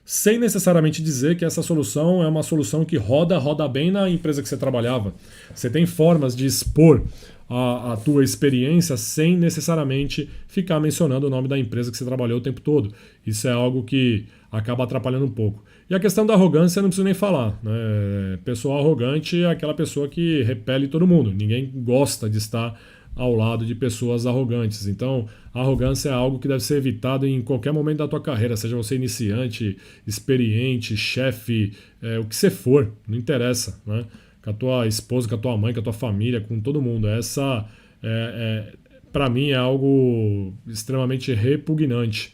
S1: Sem necessariamente dizer que essa solução é uma solução que roda bem na empresa que você trabalhava. Você tem formas de expor a tua experiência sem necessariamente ficar mencionando o nome da empresa que você trabalhou o tempo todo. Isso é algo que acaba atrapalhando um pouco. E a questão da arrogância não preciso nem falar, né? Pessoa arrogante é aquela pessoa que repele todo mundo. Ninguém gosta de estar ao lado de pessoas arrogantes. Então, a arrogância é algo que deve ser evitado em qualquer momento da tua carreira, seja você iniciante, experiente, chefe, o que você for, não interessa, né? Com a tua esposa, com a tua mãe, com a tua família, com todo mundo. Essa, para mim, é algo extremamente repugnante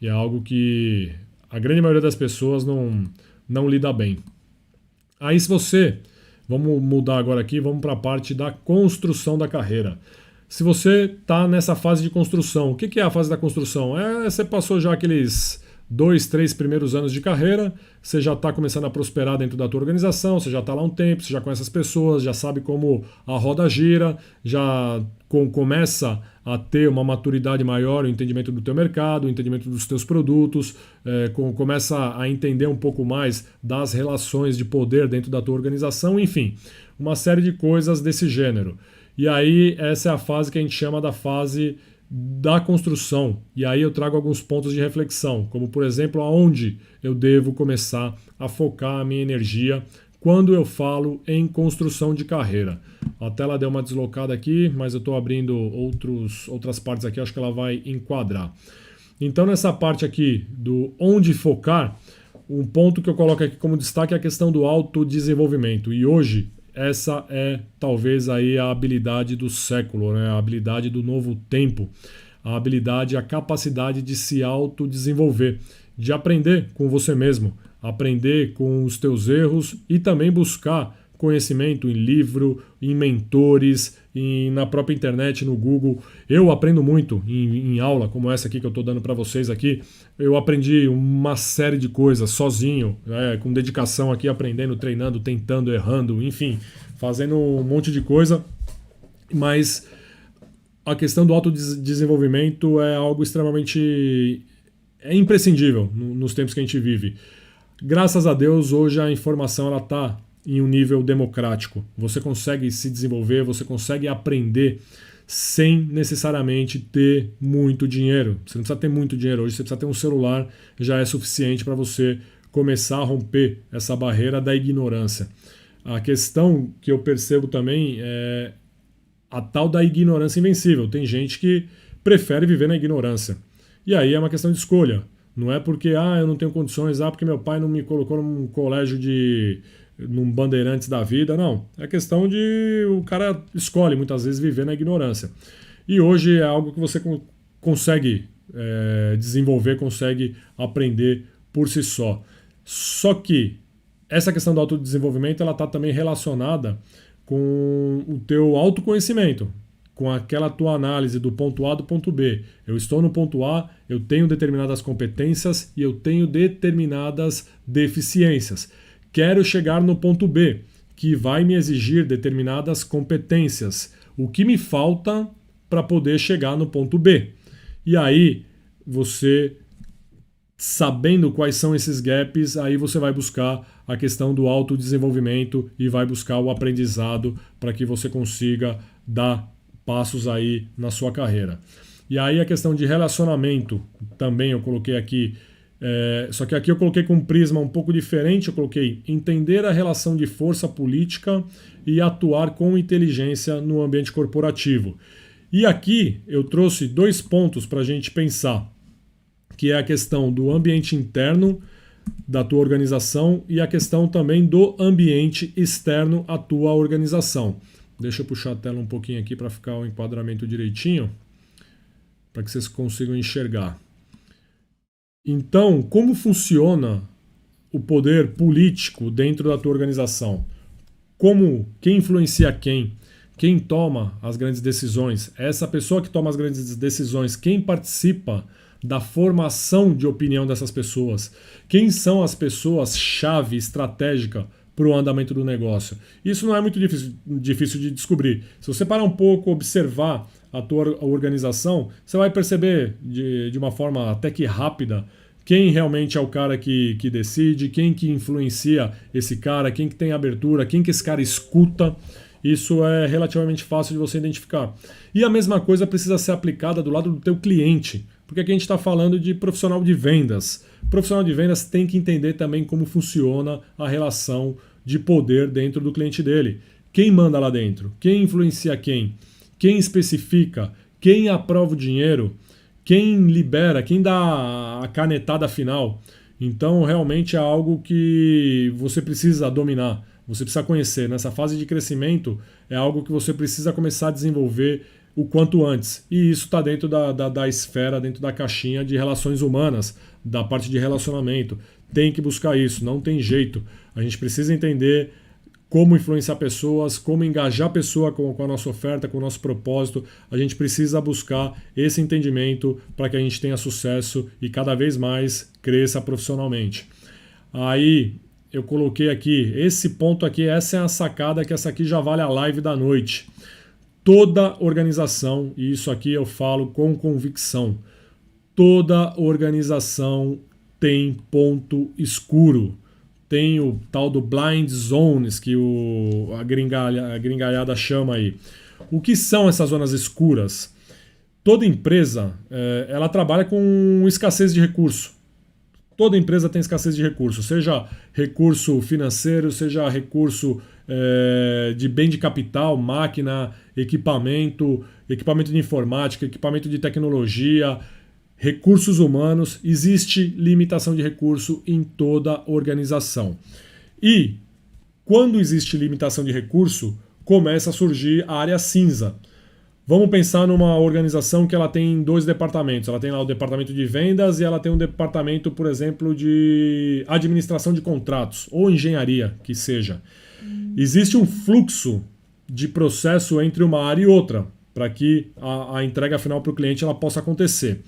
S1: e é algo que a grande maioria das pessoas não lida bem. Aí, se você vamos mudar agora aqui, vamos para a parte da construção da carreira. Se você está nessa fase de construção, o que é a fase da construção? Você passou já aqueles 2, 3 primeiros anos de carreira, você já está começando a prosperar dentro da tua organização, você já está lá há um tempo, você já conhece as pessoas, já sabe como a roda gira, já começa a ter uma maturidade maior, o entendimento do teu mercado, o entendimento dos teus produtos, começa a entender um pouco mais das relações de poder dentro da tua organização, enfim, uma série de coisas desse gênero. E aí essa é a fase que a gente chama da fase da construção. E aí eu trago alguns pontos de reflexão, como por exemplo, aonde eu devo começar a focar a minha energia quando eu falo em construção de carreira. A tela deu uma deslocada aqui, mas eu estou abrindo outras partes aqui, acho que ela vai enquadrar. Então nessa parte aqui do onde focar, um ponto que eu coloco aqui como destaque é a questão do autodesenvolvimento. E hoje essa é talvez aí a habilidade do século, né? A habilidade do novo tempo, a habilidade, a capacidade de se autodesenvolver, de aprender com você mesmo, aprender com os teus erros e também buscar conhecimento em livro, em mentores, na própria internet, no Google. Eu aprendo muito em aula como essa aqui que eu estou dando para vocês aqui. Eu aprendi uma série de coisas sozinho, né, com dedicação aqui, aprendendo, treinando, tentando, errando, enfim, fazendo um monte de coisa. Mas a questão do autodesenvolvimento é algo extremamente imprescindível nos tempos que a gente vive. Graças a Deus, hoje a informação ela está em um nível democrático. Você consegue se desenvolver, você consegue aprender sem necessariamente ter muito dinheiro. Você não precisa ter muito dinheiro hoje, você precisa ter um celular, já é suficiente para você começar a romper essa barreira da ignorância. A questão que eu percebo também é a tal da ignorância invencível. Tem gente que prefere viver na ignorância. E aí é uma questão de escolha. Não é porque eu não tenho condições, porque meu pai não me colocou num colégio num Bandeirantes da vida, não. É questão de o cara escolhe muitas vezes viver na ignorância. E hoje é algo que você consegue desenvolver, consegue aprender por si só. Só que essa questão do autodesenvolvimento ela está também relacionada com o teu autoconhecimento. com aquela tua análise do ponto A do ponto B. Eu estou no ponto A, eu tenho determinadas competências e eu tenho determinadas deficiências. Quero chegar no ponto B, que vai me exigir determinadas competências. O que me falta para poder chegar no ponto B? E aí, você, sabendo quais são esses gaps, aí você vai buscar a questão do autodesenvolvimento e vai buscar o aprendizado para que você consiga dar passos aí na sua carreira. E aí a questão de relacionamento também eu coloquei aqui, só que aqui eu coloquei com um prisma um pouco diferente, eu coloquei entender a relação de força política e atuar com inteligência no ambiente corporativo. E aqui eu trouxe 2 pontos para a gente pensar, que é a questão do ambiente interno da tua organização e a questão também do ambiente externo à tua organização. Deixa eu puxar a tela um pouquinho aqui para ficar o enquadramento direitinho, para que vocês consigam enxergar. Então, como funciona o poder político dentro da tua organização? Quem influencia quem? Quem toma as grandes decisões? Essa pessoa que toma as grandes decisões, quem participa da formação de opinião dessas pessoas? Quem são as pessoas-chave estratégica para o andamento do negócio? Isso não é muito difícil de descobrir. Se você parar um pouco, observar a tua organização, você vai perceber de uma forma até que rápida quem realmente é o cara que decide, quem que influencia esse cara, quem que tem abertura, quem que esse cara escuta. Isso é relativamente fácil de você identificar. E a mesma coisa precisa ser aplicada do lado do teu cliente, porque aqui a gente está falando de profissional de vendas. O profissional de vendas tem que entender também como funciona a relação de poder dentro do cliente dele. Quem manda lá dentro? Quem influencia quem? Quem especifica? Quem aprova o dinheiro? Quem libera? Quem dá a canetada final? Então, realmente é algo que você precisa dominar. Você precisa conhecer. Nessa fase de crescimento, é algo que você precisa começar a desenvolver o quanto antes. E isso está dentro da esfera, dentro da caixinha de relações humanas, da parte de relacionamento. Tem que buscar isso, não tem jeito. A gente precisa entender como influenciar pessoas, como engajar a pessoa com a nossa oferta, com o nosso propósito. A gente precisa buscar esse entendimento para que a gente tenha sucesso e cada vez mais cresça profissionalmente. Aí eu coloquei aqui, esse ponto aqui, essa é a sacada, que essa aqui já vale a live da noite. Toda organização, e isso aqui eu falo com convicção, toda organização tem ponto escuro. Tem o tal do blind zones, que a gringalhada chama aí. O que são essas zonas escuras? Toda empresa ela trabalha com escassez de recurso. Toda empresa tem escassez de recurso, seja recurso financeiro, seja recurso de bem de capital, máquina, equipamento de informática, equipamento de tecnologia, recursos humanos. Existe limitação de recurso em toda organização. E quando existe limitação de recurso, começa a surgir a área cinza. Vamos pensar numa organização que ela tem 2 departamentos. Ela tem lá o departamento de vendas e ela tem um departamento, por exemplo, de administração de contratos ou engenharia, que seja. Existe um fluxo de processo entre uma área e outra para que a entrega final para o cliente ela possa acontecer.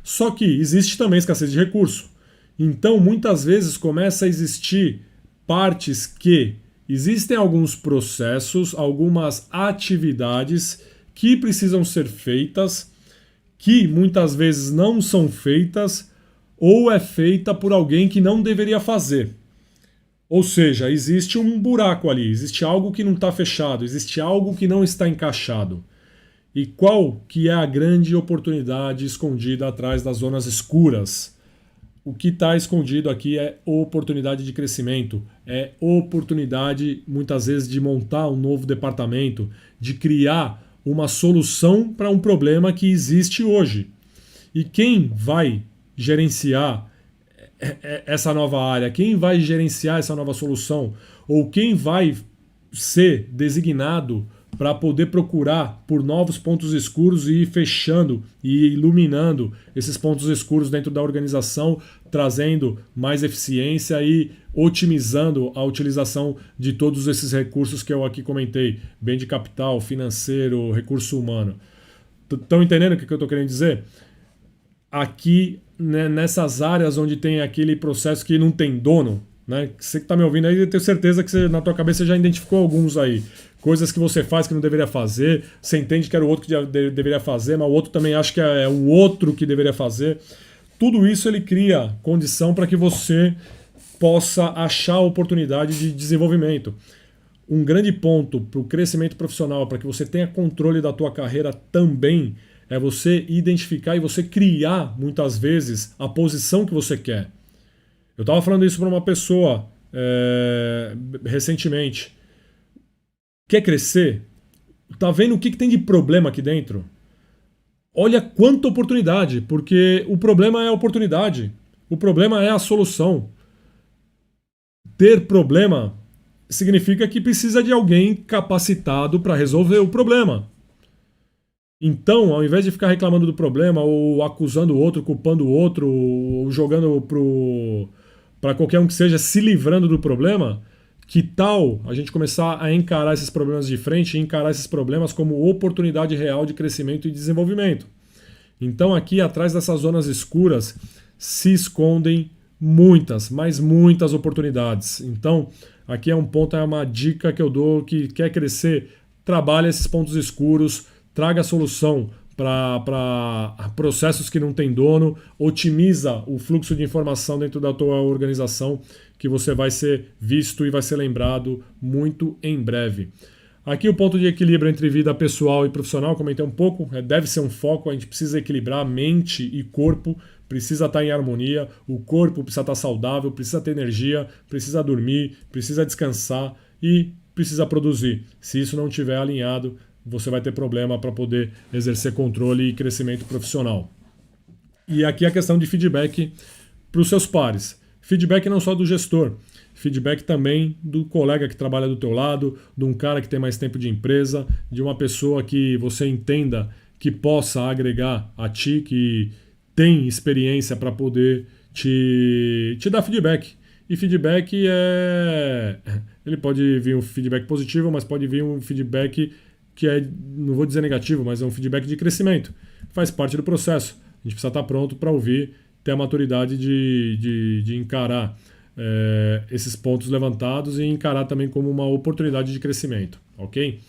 S1: Só que existe também escassez de recurso. Então, muitas vezes começa a existir partes que existem alguns processos, algumas atividades que precisam ser feitas, que muitas vezes não são feitas, ou é feita por alguém que não deveria fazer. Ou seja, existe um buraco ali, existe algo que não está fechado, existe algo que não está encaixado. E qual que é a grande oportunidade escondida atrás das zonas escuras? O que está escondido aqui é oportunidade de crescimento, é oportunidade, muitas vezes, de montar um novo departamento, de criar uma solução para um problema que existe hoje. E quem vai gerenciar essa nova área? Quem vai gerenciar essa nova solução? Ou quem vai ser designado para poder procurar por novos pontos escuros e ir fechando e iluminando esses pontos escuros dentro da organização, trazendo mais eficiência e otimizando a utilização de todos esses recursos que eu aqui comentei, bem de capital, financeiro, recurso humano. Estão entendendo o que eu estou querendo dizer? Aqui, né, nessas áreas onde tem aquele processo que não tem dono, né? Você que está me ouvindo aí, eu tenho certeza que você, na tua cabeça já identificou alguns aí. Coisas que você faz que não deveria fazer, você entende que era o outro que deveria fazer, mas o outro também acha que é o outro que deveria fazer. Tudo isso ele cria condição para que você possa achar oportunidade de desenvolvimento. Um grande ponto para o crescimento profissional, para que você tenha controle da tua carreira também, é você identificar e você criar, muitas vezes, a posição que você quer. Eu estava falando isso para uma pessoa recentemente. Quer crescer? Tá vendo o que tem de problema aqui dentro? Olha quanta oportunidade, porque o problema é a oportunidade. O problema é a solução. Ter problema significa que precisa de alguém capacitado para resolver o problema. Então, ao invés de ficar reclamando do problema, ou acusando o outro, culpando o outro, ou jogando para qualquer um que seja, se livrando do problema, que tal a gente começar a encarar esses problemas de frente e encarar esses problemas como oportunidade real de crescimento e desenvolvimento? Então, aqui atrás dessas zonas escuras se escondem muitas, mas muitas oportunidades. Então, aqui é um ponto, é uma dica que eu dou: que quer crescer, trabalhe esses pontos escuros, traga a solução para processos que não tem dono, otimiza o fluxo de informação dentro da tua organização, que você vai ser visto e vai ser lembrado muito em breve. Aqui o ponto de equilíbrio entre vida pessoal e profissional, comentei um pouco, deve ser um foco, a gente precisa equilibrar mente e corpo, precisa estar em harmonia, o corpo precisa estar saudável, precisa ter energia, precisa dormir, precisa descansar e precisa produzir. Se isso não estiver alinhado, você vai ter problema para poder exercer controle e crescimento profissional. E aqui a questão de feedback para os seus pares. Feedback não só do gestor, feedback também do colega que trabalha do teu lado, de um cara que tem mais tempo de empresa, de uma pessoa que você entenda que possa agregar a ti, que tem experiência para poder te dar feedback. E feedback ele pode vir um feedback positivo, mas pode vir um feedback que não vou dizer negativo, mas é um feedback de crescimento. Faz parte do processo. A gente precisa estar pronto para ouvir, ter a maturidade de encarar esses pontos levantados e encarar também como uma oportunidade de crescimento, ok?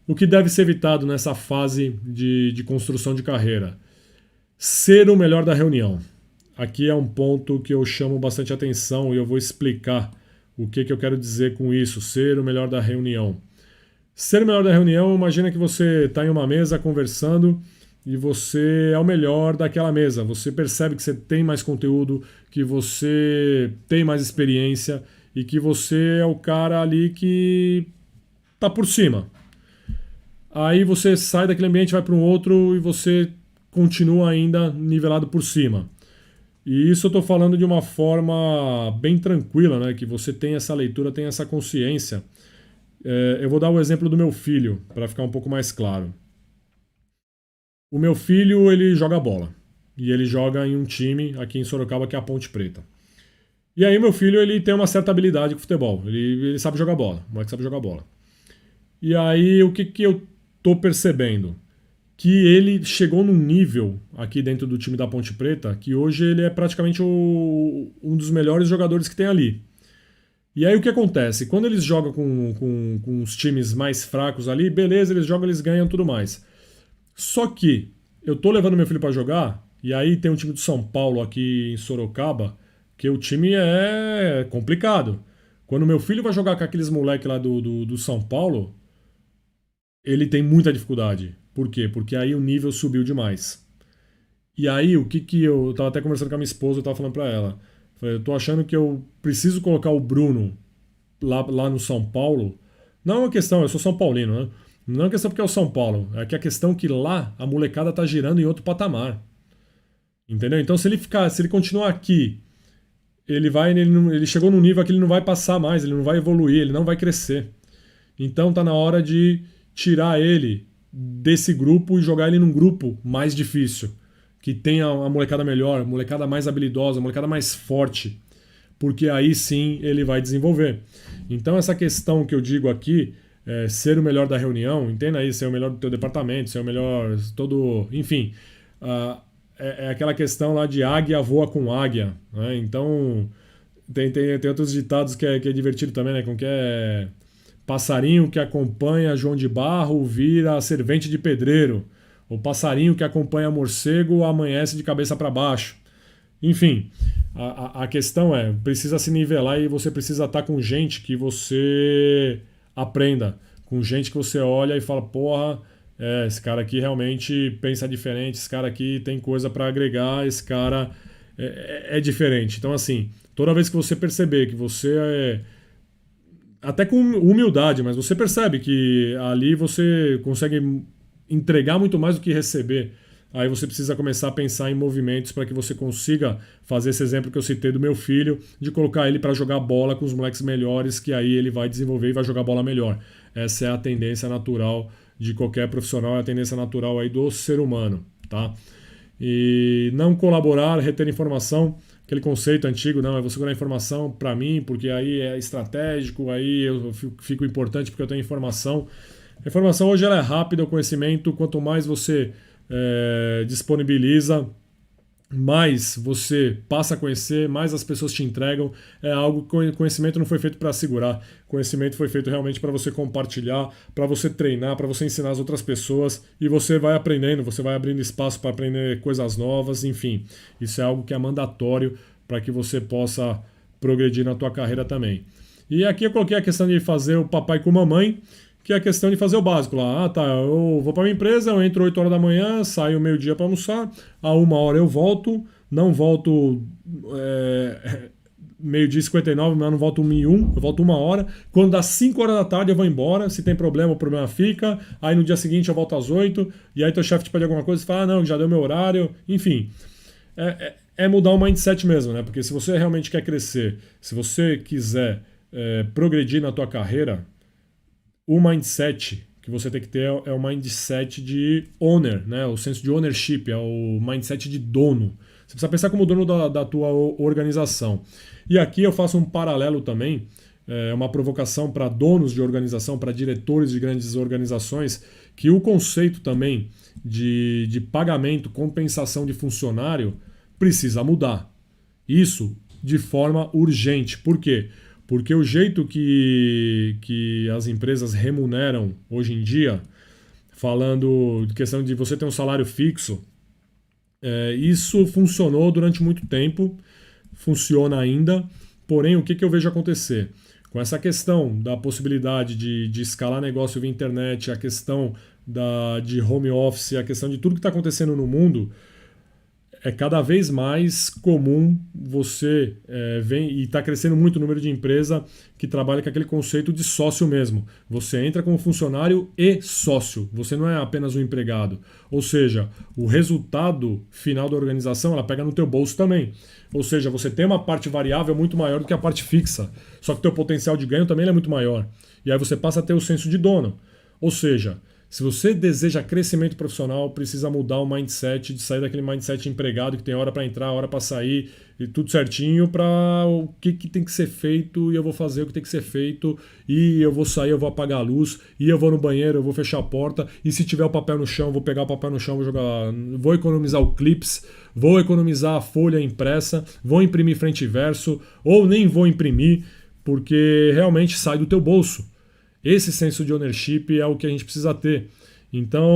S1: O que deve ser evitado nessa fase de construção de carreira? Ser o melhor da reunião. Aqui é um ponto que eu chamo bastante atenção e eu vou explicar o que eu quero dizer com isso, ser o melhor da reunião. Ser o melhor da reunião, imagina que você está em uma mesa conversando e você é o melhor daquela mesa. Você percebe que você tem mais conteúdo, que você tem mais experiência e que você é o cara ali que está por cima. Aí você sai daquele ambiente, vai para um outro e você continua ainda nivelado por cima. E isso eu estou falando de uma forma bem tranquila, né? Que você tem essa leitura, tem essa consciência. Eu vou dar o exemplo do meu filho, para ficar um pouco mais claro. O meu filho, ele joga bola. E ele joga em um time aqui em Sorocaba, que é a Ponte Preta. E aí meu filho, ele tem uma certa habilidade com futebol. Ele sabe jogar bola. O moleque sabe jogar bola. E aí, o que eu tô percebendo? Que ele chegou num nível aqui dentro do time da Ponte Preta, que hoje ele é praticamente um dos melhores jogadores que tem ali. E aí o que acontece? Quando eles jogam com os times mais fracos ali, beleza, eles jogam, eles ganham, tudo mais. Só que eu tô levando meu filho para jogar, e aí tem um time do São Paulo aqui em Sorocaba, que o time é complicado. Quando meu filho vai jogar com aqueles moleques lá do São Paulo, ele tem muita dificuldade. Por quê? Porque aí o nível subiu demais. E aí o que eu tava até conversando com a minha esposa, eu tava falando para ela. Eu tô achando que eu preciso colocar o Bruno lá no São Paulo. Não é uma questão, eu sou São Paulino, né? Não é uma questão porque é o São Paulo. É que a questão é que lá a molecada tá girando em outro patamar. Entendeu? Então se ele continuar aqui, ele chegou num nível que ele não vai passar mais, ele não vai evoluir, ele não vai crescer. Então tá na hora de tirar ele desse grupo e jogar ele num grupo mais difícil, que tenha uma molecada melhor, molecada mais habilidosa, molecada mais forte, porque aí sim ele vai desenvolver. Então essa questão que eu digo aqui, ser o melhor da reunião, entenda aí, ser o melhor do teu departamento, ser o melhor todo, enfim, é aquela questão lá de águia voa com águia, né? Então tem outros ditados que é divertido também, né? Com que é passarinho que acompanha João de Barro vira servente de pedreiro. O passarinho que acompanha morcego amanhece de cabeça para baixo. Enfim, a questão é, precisa se nivelar e você precisa estar com gente que você aprenda. Com gente que você olha e fala, porra, esse cara aqui realmente pensa diferente, esse cara aqui tem coisa para agregar, esse cara é diferente. Então, assim, toda vez que você perceber que você até com humildade, mas você percebe que ali você consegue entregar muito mais do que receber. Aí você precisa começar a pensar em movimentos para que você consiga fazer esse exemplo que eu citei do meu filho, de colocar ele para jogar bola com os moleques melhores, que aí ele vai desenvolver e vai jogar bola melhor. Essa é a tendência natural de qualquer profissional, é a tendência natural aí do ser humano, tá? E não colaborar, reter informação, aquele conceito antigo, não, eu vou segurar a informação para mim, porque aí é estratégico, aí eu fico importante porque eu tenho informação. A informação hoje ela é rápida, o conhecimento, quanto mais você disponibiliza, mais você passa a conhecer, mais as pessoas te entregam. É algo que conhecimento não foi feito para segurar, conhecimento foi feito realmente para você compartilhar, para você treinar, para você ensinar as outras pessoas, e você vai aprendendo, você vai abrindo espaço para aprender coisas novas, enfim. Isso é algo que é mandatório para que você possa progredir na tua carreira também. E aqui eu coloquei a questão de fazer o papai com mamãe, que é a questão de fazer o básico lá. Tá, eu vou para minha empresa, eu entro 8 horas da manhã, saio meio-dia para almoçar, a 1 hora eu volto, não volto meio-dia e 59, mas não volto 1h01, eu volto 1 hora. Quando dá 5 horas da tarde eu vou embora, se tem problema, o problema fica, aí no dia seguinte eu volto às 8, e aí teu chefe te pede alguma coisa e fala, não, já deu meu horário, enfim. É mudar o mindset mesmo, né? Porque se você realmente quer crescer, se você quiser progredir na tua carreira, o mindset que você tem que ter é o mindset de owner, né? O senso de ownership, é o mindset de dono. Você precisa pensar como dono da tua organização. E aqui eu faço um paralelo também, uma provocação para donos de organização, para diretores de grandes organizações, que o conceito também de pagamento, compensação de funcionário precisa mudar. Isso de forma urgente. Por quê? Porque o jeito que as empresas remuneram hoje em dia, falando de questão de você ter um salário fixo, isso funcionou durante muito tempo, funciona ainda, porém o que eu vejo acontecer? Com essa questão da possibilidade de escalar negócio via internet, a questão de home office, a questão de tudo que está acontecendo no mundo, é cada vez mais comum você e está crescendo muito o número de empresa que trabalha com aquele conceito de sócio mesmo. Você entra como funcionário e sócio, você não é apenas um empregado. Ou seja, o resultado final da organização ela pega no teu bolso também. Ou seja, você tem uma parte variável muito maior do que a parte fixa, só que o teu potencial de ganho também é muito maior. E aí você passa a ter o senso de dono. Ou seja, se você deseja crescimento profissional, precisa mudar o mindset, de sair daquele mindset empregado que tem hora para entrar, hora para sair, e tudo certinho para o que tem que ser feito, e eu vou fazer o que tem que ser feito, e eu vou sair, eu vou apagar a luz, e eu vou no banheiro, eu vou fechar a porta, e se tiver o papel no chão, eu vou pegar o papel no chão, vou economizar o clips, vou economizar a folha impressa, vou imprimir frente e verso, ou nem vou imprimir, porque realmente sai do teu bolso. Esse senso de ownership é o que a gente precisa ter. Então,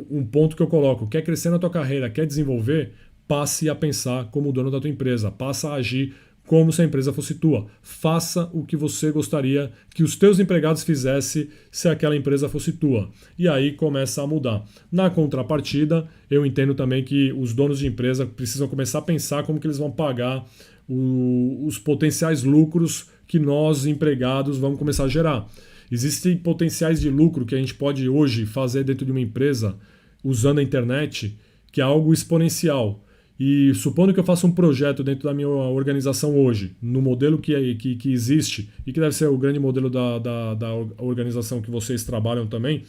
S1: um ponto que eu coloco, quer crescer na tua carreira, quer desenvolver, passe a pensar como dono da tua empresa, passa a agir como se a empresa fosse tua. Faça o que você gostaria que os teus empregados fizessem se aquela empresa fosse tua. E aí começa a mudar. Na contrapartida, eu entendo também que os donos de empresa precisam começar a pensar como que eles vão pagar os potenciais lucros que nós, empregados, vamos começar a gerar. Existem potenciais de lucro que a gente pode hoje fazer dentro de uma empresa usando a internet, que é algo exponencial. E supondo que eu faça um projeto dentro da minha organização hoje, no modelo que existe, e que deve ser o grande modelo da organização que vocês trabalham também,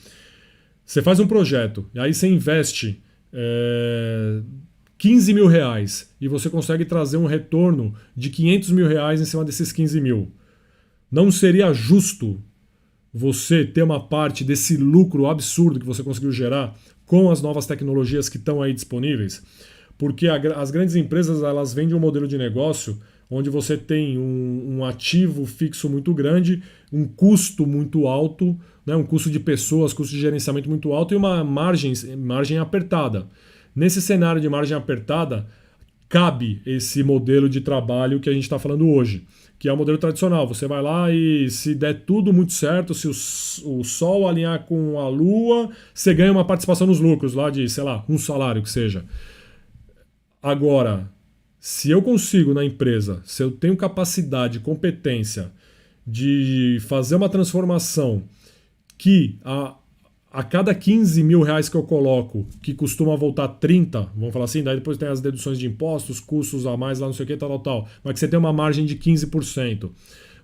S1: você faz um projeto, e aí você investe 15 mil reais, e você consegue trazer um retorno de 500 mil reais em cima desses 15 mil. Não seria justo você ter uma parte desse lucro absurdo que você conseguiu gerar com as novas tecnologias que estão aí disponíveis? Porque as grandes empresas, elas vendem um modelo de negócio onde você tem um ativo fixo muito grande, um custo muito alto, né, um custo de pessoas, custo de gerenciamento muito alto e uma margem apertada. Nesse cenário de margem apertada, cabe esse modelo de trabalho que a gente está falando hoje, que é o modelo tradicional. Você vai lá e se der tudo muito certo, se o Sol alinhar com a Lua, você ganha uma participação nos lucros lá de, sei lá, um salário que seja. Agora, se eu consigo na empresa, se eu tenho capacidade, competência de fazer uma transformação que a cada 15 mil reais que eu coloco, que costuma voltar 30, vamos falar assim, daí depois tem as deduções de impostos, custos a mais lá, não sei o que, tal, mas que você tem uma margem de 15%.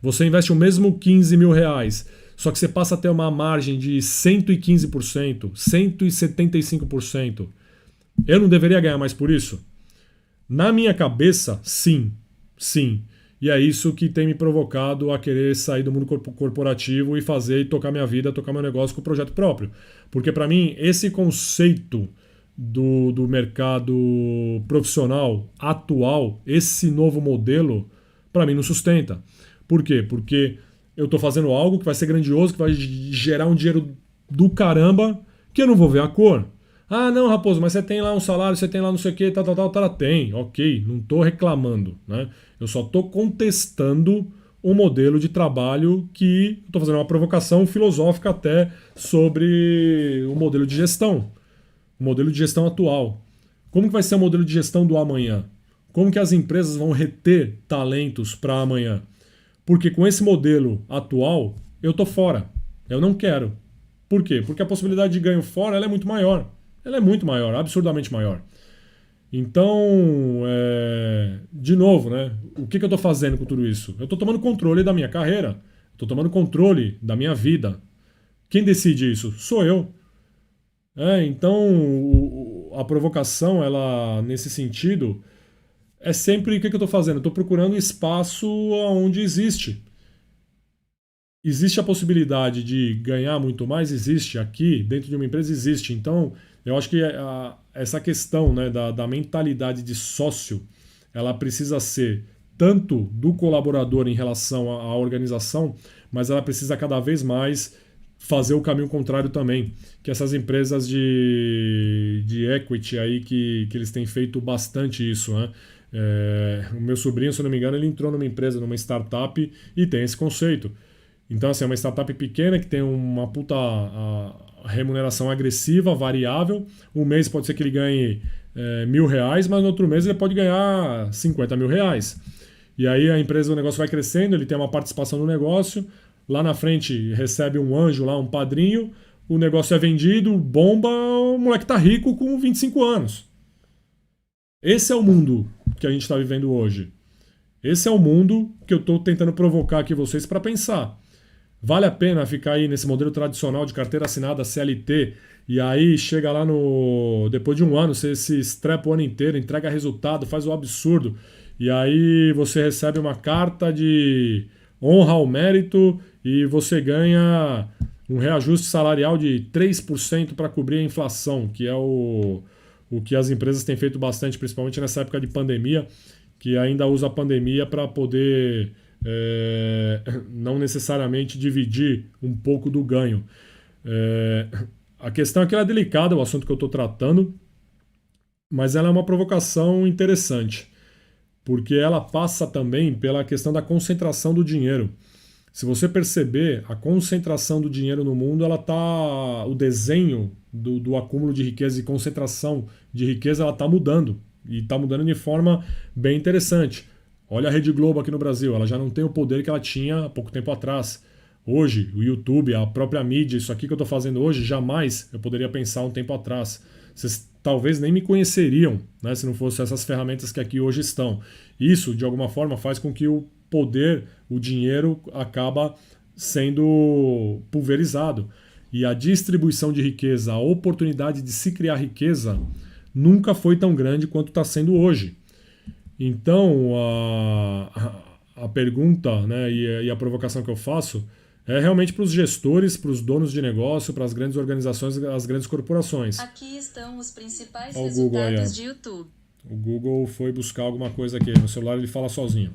S1: Você investe o mesmo 15 mil reais, só que você passa a ter uma margem de 115%, 175%. Eu não deveria ganhar mais por isso? Na minha cabeça, sim. E é isso que tem me provocado a querer sair do mundo corporativo e fazer e tocar minha vida, tocar meu negócio com o projeto próprio. Porque para mim, esse conceito do mercado profissional atual, esse novo modelo, para mim não sustenta. Por quê? Porque eu estou fazendo algo que vai ser grandioso, que vai gerar um dinheiro do caramba, que eu não vou ver a cor. Ah, não, Raposo, mas você tem lá um salário, você tem lá não sei o que, tem, ok, não estou reclamando, né? Eu só estou contestando um modelo de trabalho que estou fazendo uma provocação filosófica até sobre o modelo de gestão, o modelo de gestão atual. Como que vai ser o modelo de gestão do amanhã? Como que as empresas vão reter talentos para amanhã? Porque com esse modelo atual, eu estou fora, eu não quero. Por quê? Porque a possibilidade de ganho fora ela é muito maior. Ela é muito maior, absurdamente maior. Então, de novo, né? O que eu estou fazendo com tudo isso? Eu estou tomando controle da minha carreira. Estou tomando controle da minha vida. Quem decide isso? Sou eu. Então, a provocação, ela, nesse sentido, é sempre o que eu estou fazendo? Estou procurando espaço onde existe. Existe a possibilidade de ganhar muito mais? Existe. Aqui, dentro de uma empresa, existe. Então, eu acho que essa questão, né, da mentalidade de sócio, ela precisa ser tanto do colaborador em relação à organização, mas ela precisa cada vez mais fazer o caminho contrário também, que essas empresas de equity aí que eles têm feito bastante isso, né? O meu sobrinho, se eu não me engano, ele entrou numa empresa, numa startup e tem esse conceito. Então, assim, é uma startup pequena que tem uma puta remuneração agressiva, variável. Um mês pode ser que ele ganhe R$ 1.000, mas no outro mês ele pode ganhar 50 mil reais. E aí a empresa, o negócio vai crescendo, ele tem uma participação no negócio, lá na frente recebe um anjo lá, um padrinho, o negócio é vendido, bomba, o moleque tá rico com 25 anos. Esse é o mundo que a gente está vivendo hoje. Esse é o mundo que eu estou tentando provocar aqui vocês para pensar. Vale a pena ficar aí nesse modelo tradicional de carteira assinada CLT e aí chega lá depois de um ano, você se estrepa o ano inteiro, entrega resultado, faz o absurdo e aí você recebe uma carta de honra ao mérito e você ganha um reajuste salarial de 3% para cobrir a inflação, que é o que as empresas têm feito bastante, principalmente nessa época de pandemia, que ainda usa a pandemia para poder não necessariamente dividir um pouco do ganho. A questão é que ela é delicada, o assunto que eu estou tratando, mas ela é uma provocação interessante, porque ela passa também pela questão da concentração do dinheiro. Se você perceber, a concentração do dinheiro no mundo, o desenho do acúmulo de riqueza e concentração de riqueza, ela está mudando. E está mudando de forma bem interessante. Olha a Rede Globo aqui no Brasil, ela já não tem o poder que ela tinha há pouco tempo atrás. Hoje, o YouTube, a própria mídia, isso aqui que eu estou fazendo hoje, jamais eu poderia pensar um tempo atrás. Vocês talvez nem me conheceriam, né, se não fossem essas ferramentas que aqui hoje estão. Isso, de alguma forma, faz com que o poder, o dinheiro, acaba sendo pulverizado. E a distribuição de riqueza, a oportunidade de se criar riqueza, nunca foi tão grande quanto está sendo hoje. Então, a pergunta, né, e a provocação que eu faço é realmente para os gestores, para os donos de negócio, para as grandes organizações, as grandes corporações.
S2: Aqui estão os principais
S1: Olha o Google aí,
S2: resultados
S1: ó.
S2: de YouTube.
S1: O Google foi buscar alguma coisa aqui. No celular ele fala sozinho.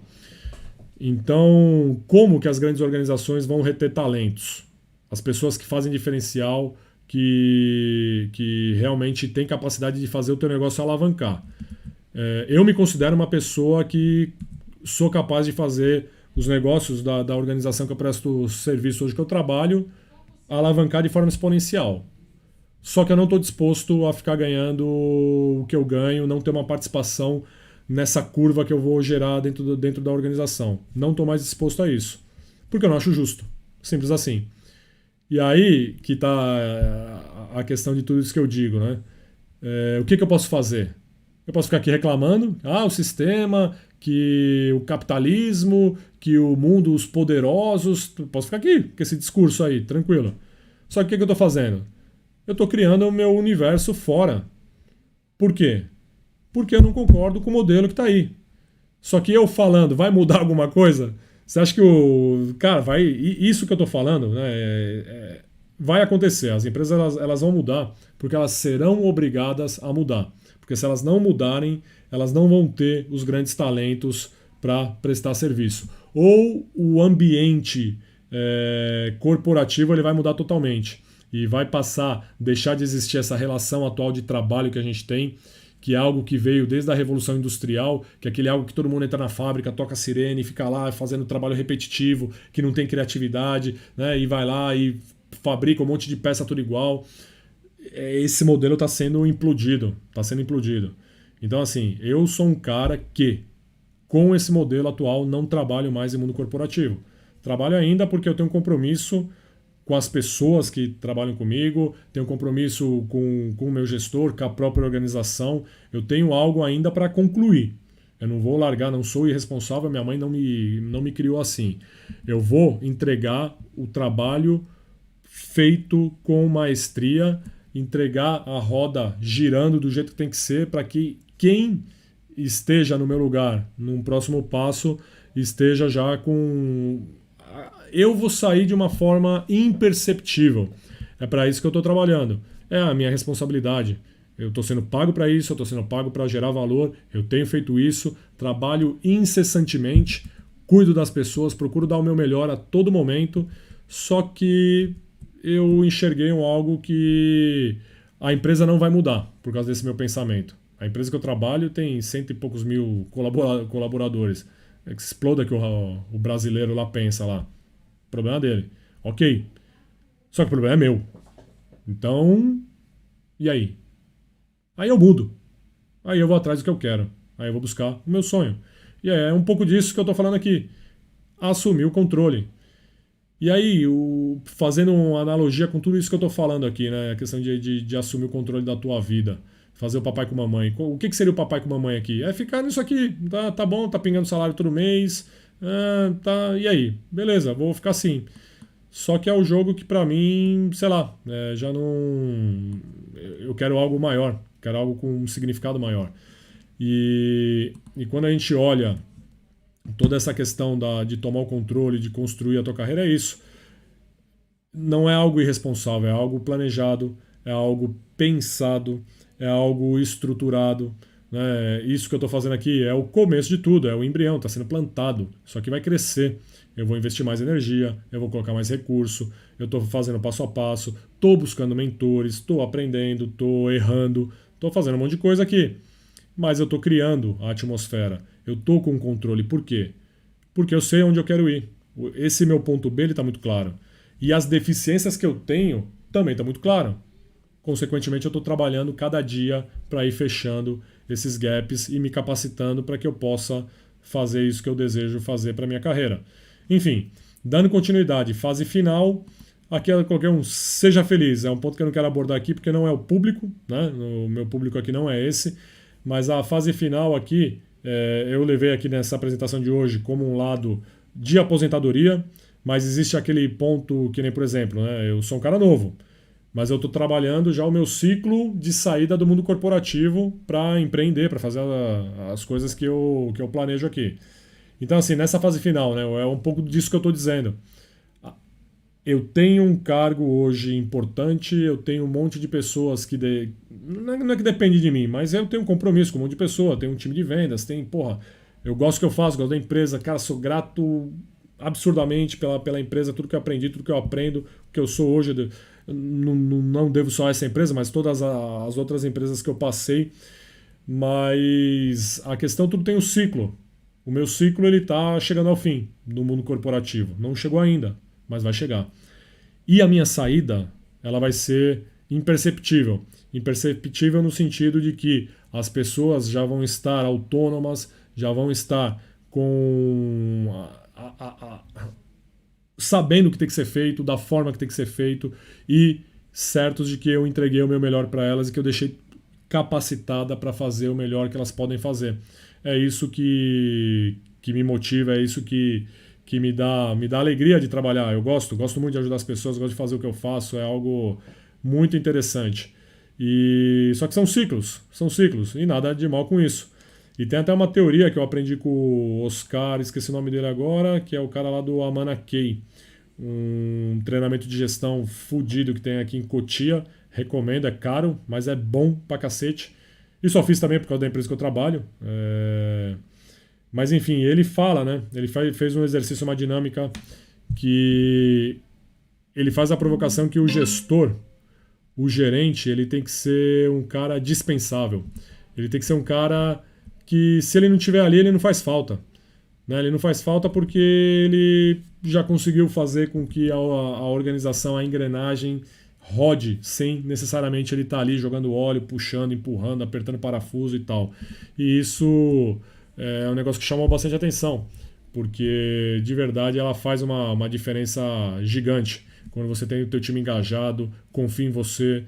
S1: Então, como que as grandes organizações vão reter talentos? As pessoas que fazem diferencial, que realmente têm capacidade de fazer o teu negócio alavancar. Eu me considero uma pessoa que sou capaz de fazer os negócios da organização que eu presto serviço hoje que eu trabalho alavancar de forma exponencial. Só que eu não estou disposto a ficar ganhando o que eu ganho, não ter uma participação nessa curva que eu vou gerar dentro da organização. Não estou mais disposto a isso. Porque eu não acho justo. Simples assim. E aí que está a questão de tudo isso que eu digo, né? O que eu posso fazer? Eu posso ficar aqui reclamando, o sistema, que o capitalismo, que o mundo, os poderosos. Posso ficar aqui com esse discurso aí, tranquilo. Só que o que eu estou fazendo? Eu estou criando o meu universo fora. Por quê? Porque eu não concordo com o modelo que está aí. Só que eu falando, vai mudar alguma coisa? Você acha que isso que eu estou falando, né, vai acontecer. As empresas elas vão mudar porque elas serão obrigadas a mudar. Porque se elas não mudarem, elas não vão ter os grandes talentos para prestar serviço. Ou o ambiente corporativo ele vai mudar totalmente. E vai deixar de existir essa relação atual de trabalho que a gente tem, que é algo que veio desde a Revolução Industrial, que é aquele algo que todo mundo entra na fábrica, toca sirene, fica lá fazendo trabalho repetitivo, que não tem criatividade, né, e vai lá e fabrica um monte de peça tudo igual. Esse modelo está sendo implodido. Então, assim, eu sou um cara que, com esse modelo atual, não trabalho mais em mundo corporativo. Trabalho ainda porque eu tenho um compromisso com as pessoas que trabalham comigo, tenho um compromisso com o meu gestor, com a própria organização. Eu tenho algo ainda para concluir. Eu não vou largar, não sou irresponsável, minha mãe não me criou assim. Eu vou entregar o trabalho feito com maestria, entregar a roda girando do jeito que tem que ser para que quem esteja no meu lugar num próximo passo esteja já com... Eu vou sair de uma forma imperceptível. É para isso que eu estou trabalhando. É a minha responsabilidade. Eu estou sendo pago para isso, eu estou sendo pago para gerar valor, eu tenho feito isso, trabalho incessantemente, cuido das pessoas, procuro dar o meu melhor a todo momento, só que eu enxerguei algo que a empresa não vai mudar por causa desse meu pensamento. A empresa que eu trabalho tem 100 e poucos mil colaboradores. É que exploda que o brasileiro lá pensa lá. Problema dele. Ok. Só que o problema é meu. Então, e aí? Aí eu mudo. Aí eu vou atrás do que eu quero. Aí eu vou buscar o meu sonho. E é um pouco disso que eu tô falando aqui. Assumir o controle. E aí, fazendo uma analogia com tudo isso que eu tô falando aqui, né? A questão de assumir o controle da tua vida. Fazer o papai com mamãe. O que seria o papai com mamãe aqui? É ficar nisso aqui. Tá bom, tá pingando salário todo mês. E aí? Beleza, vou ficar assim. Só que é o jogo que pra mim, sei lá, já não... Eu quero algo maior. Quero algo com um significado maior. E quando a gente olha toda essa questão de tomar o controle, de construir a tua carreira, é isso. Não é algo irresponsável, é algo planejado, é algo pensado, é algo estruturado. Né? Isso que eu estou fazendo aqui é o começo de tudo, é o embrião, está sendo plantado, só que vai crescer. Eu vou investir mais energia, eu vou colocar mais recurso, eu estou fazendo passo a passo, estou buscando mentores, estou aprendendo, estou errando, estou fazendo um monte de coisa aqui. Mas eu estou criando a atmosfera, eu estou com o controle. Por quê? Porque eu sei onde eu quero ir. Esse meu ponto B está muito claro. E as deficiências que eu tenho também está muito claro. Consequentemente, eu estou trabalhando cada dia para ir fechando esses gaps e me capacitando para que eu possa fazer isso que eu desejo fazer para minha carreira. Enfim, dando continuidade, fase final, Aqui eu coloquei um seja feliz. É um ponto que eu não quero abordar aqui porque não é o público, né? O meu público aqui não é esse. Mas a fase final aqui, eu levei aqui nessa apresentação de hoje como um lado de aposentadoria, mas existe aquele ponto que nem, por exemplo, né? Eu sou um cara novo, mas eu estou trabalhando já o meu ciclo de saída do mundo corporativo para empreender, para fazer as coisas que eu planejo aqui. Então, assim, nessa fase final, né? É um pouco disso que eu estou dizendo. Eu tenho um cargo hoje importante, eu tenho um monte de pessoas que... Não é que depende de mim, mas eu tenho um compromisso com um monte de pessoa, tenho um time de vendas, porra, eu gosto do que eu faço, gosto da empresa, cara, sou grato absurdamente pela empresa, tudo que eu aprendi, tudo que eu aprendo, o que eu sou hoje, não devo só a essa empresa, mas todas as outras empresas que eu passei, mas a questão tudo tem um ciclo. O meu ciclo ele está chegando ao fim no mundo corporativo, não chegou ainda, mas vai chegar. E a minha saída, ela vai ser imperceptível. Imperceptível no sentido de que as pessoas já vão estar autônomas, já vão estar com sabendo o que tem que ser feito, da forma que tem que ser feito e certos de que eu entreguei o meu melhor para elas e que eu deixei capacitada para fazer o melhor que elas podem fazer. É isso que me motiva, é isso que me dá alegria de trabalhar. Eu gosto muito de ajudar as pessoas, gosto de fazer o que eu faço, é algo muito interessante. Só que são ciclos, e nada de mal com isso. E tem até uma teoria que eu aprendi com o Oscar, esqueci o nome dele agora, que é o cara lá do Amana Key, um treinamento de gestão fudido que tem aqui em Cotia. Recomendo, é caro, mas é bom pra cacete. E só fiz também por causa da empresa que eu trabalho. Mas enfim, ele fala, né? Ele fez um exercício, uma dinâmica que ele faz a provocação que o gestor, o gerente, ele tem que ser um cara dispensável. Ele tem que ser um cara que, se ele não estiver ali, ele não faz falta. Né? Ele não faz falta porque ele já conseguiu fazer com que a organização, a engrenagem rode sem necessariamente ele estar ali jogando óleo, puxando, empurrando, apertando parafuso e tal. E isso é um negócio que chamou bastante atenção, porque de verdade ela faz uma diferença gigante. Quando você tem o teu time engajado, confia em você,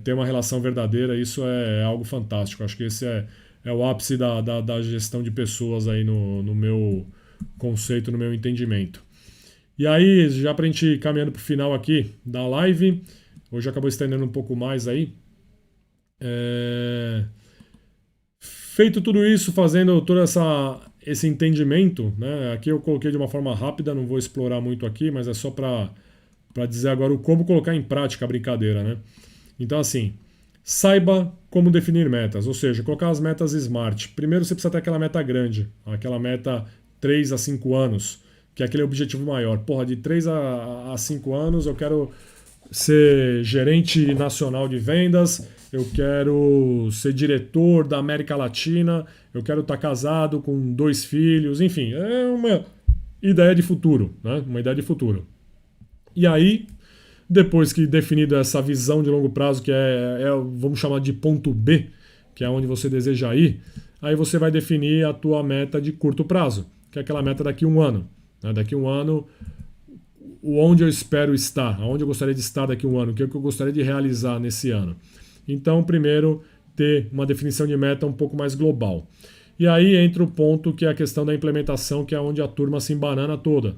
S1: tem uma relação verdadeira, isso é algo fantástico. Acho que esse é o ápice da gestão de pessoas aí no meu conceito, no meu entendimento. E aí, já pra gente ir caminhando pro final aqui da live, hoje acabou estendendo um pouco mais aí. Feito tudo isso, fazendo todo esse entendimento, né? Aqui eu coloquei de uma forma rápida, não vou explorar muito aqui, mas é só para dizer agora o como colocar em prática a brincadeira, né? Então, assim, saiba como definir metas, ou seja, colocar as metas SMART. Primeiro você precisa ter aquela meta grande, aquela meta 3 a 5 anos, que é aquele objetivo maior. Porra, de 3 a 5 anos eu quero ser gerente nacional de vendas, eu quero ser diretor da América Latina, eu quero estar casado com 2 filhos, enfim, é uma ideia de futuro, né? Uma ideia de futuro. E aí, depois que definido essa visão de longo prazo, que vamos chamar de ponto B, que é onde você deseja ir, aí você vai definir a tua meta de curto prazo, que é aquela meta daqui a 1 ano. Né? Daqui a 1 ano, onde eu espero estar, aonde eu gostaria de estar daqui a 1 ano, o que eu gostaria de realizar nesse ano. Então, primeiro, ter uma definição de meta um pouco mais global. E aí entra o ponto que é a questão da implementação, que é onde a turma se embanana toda.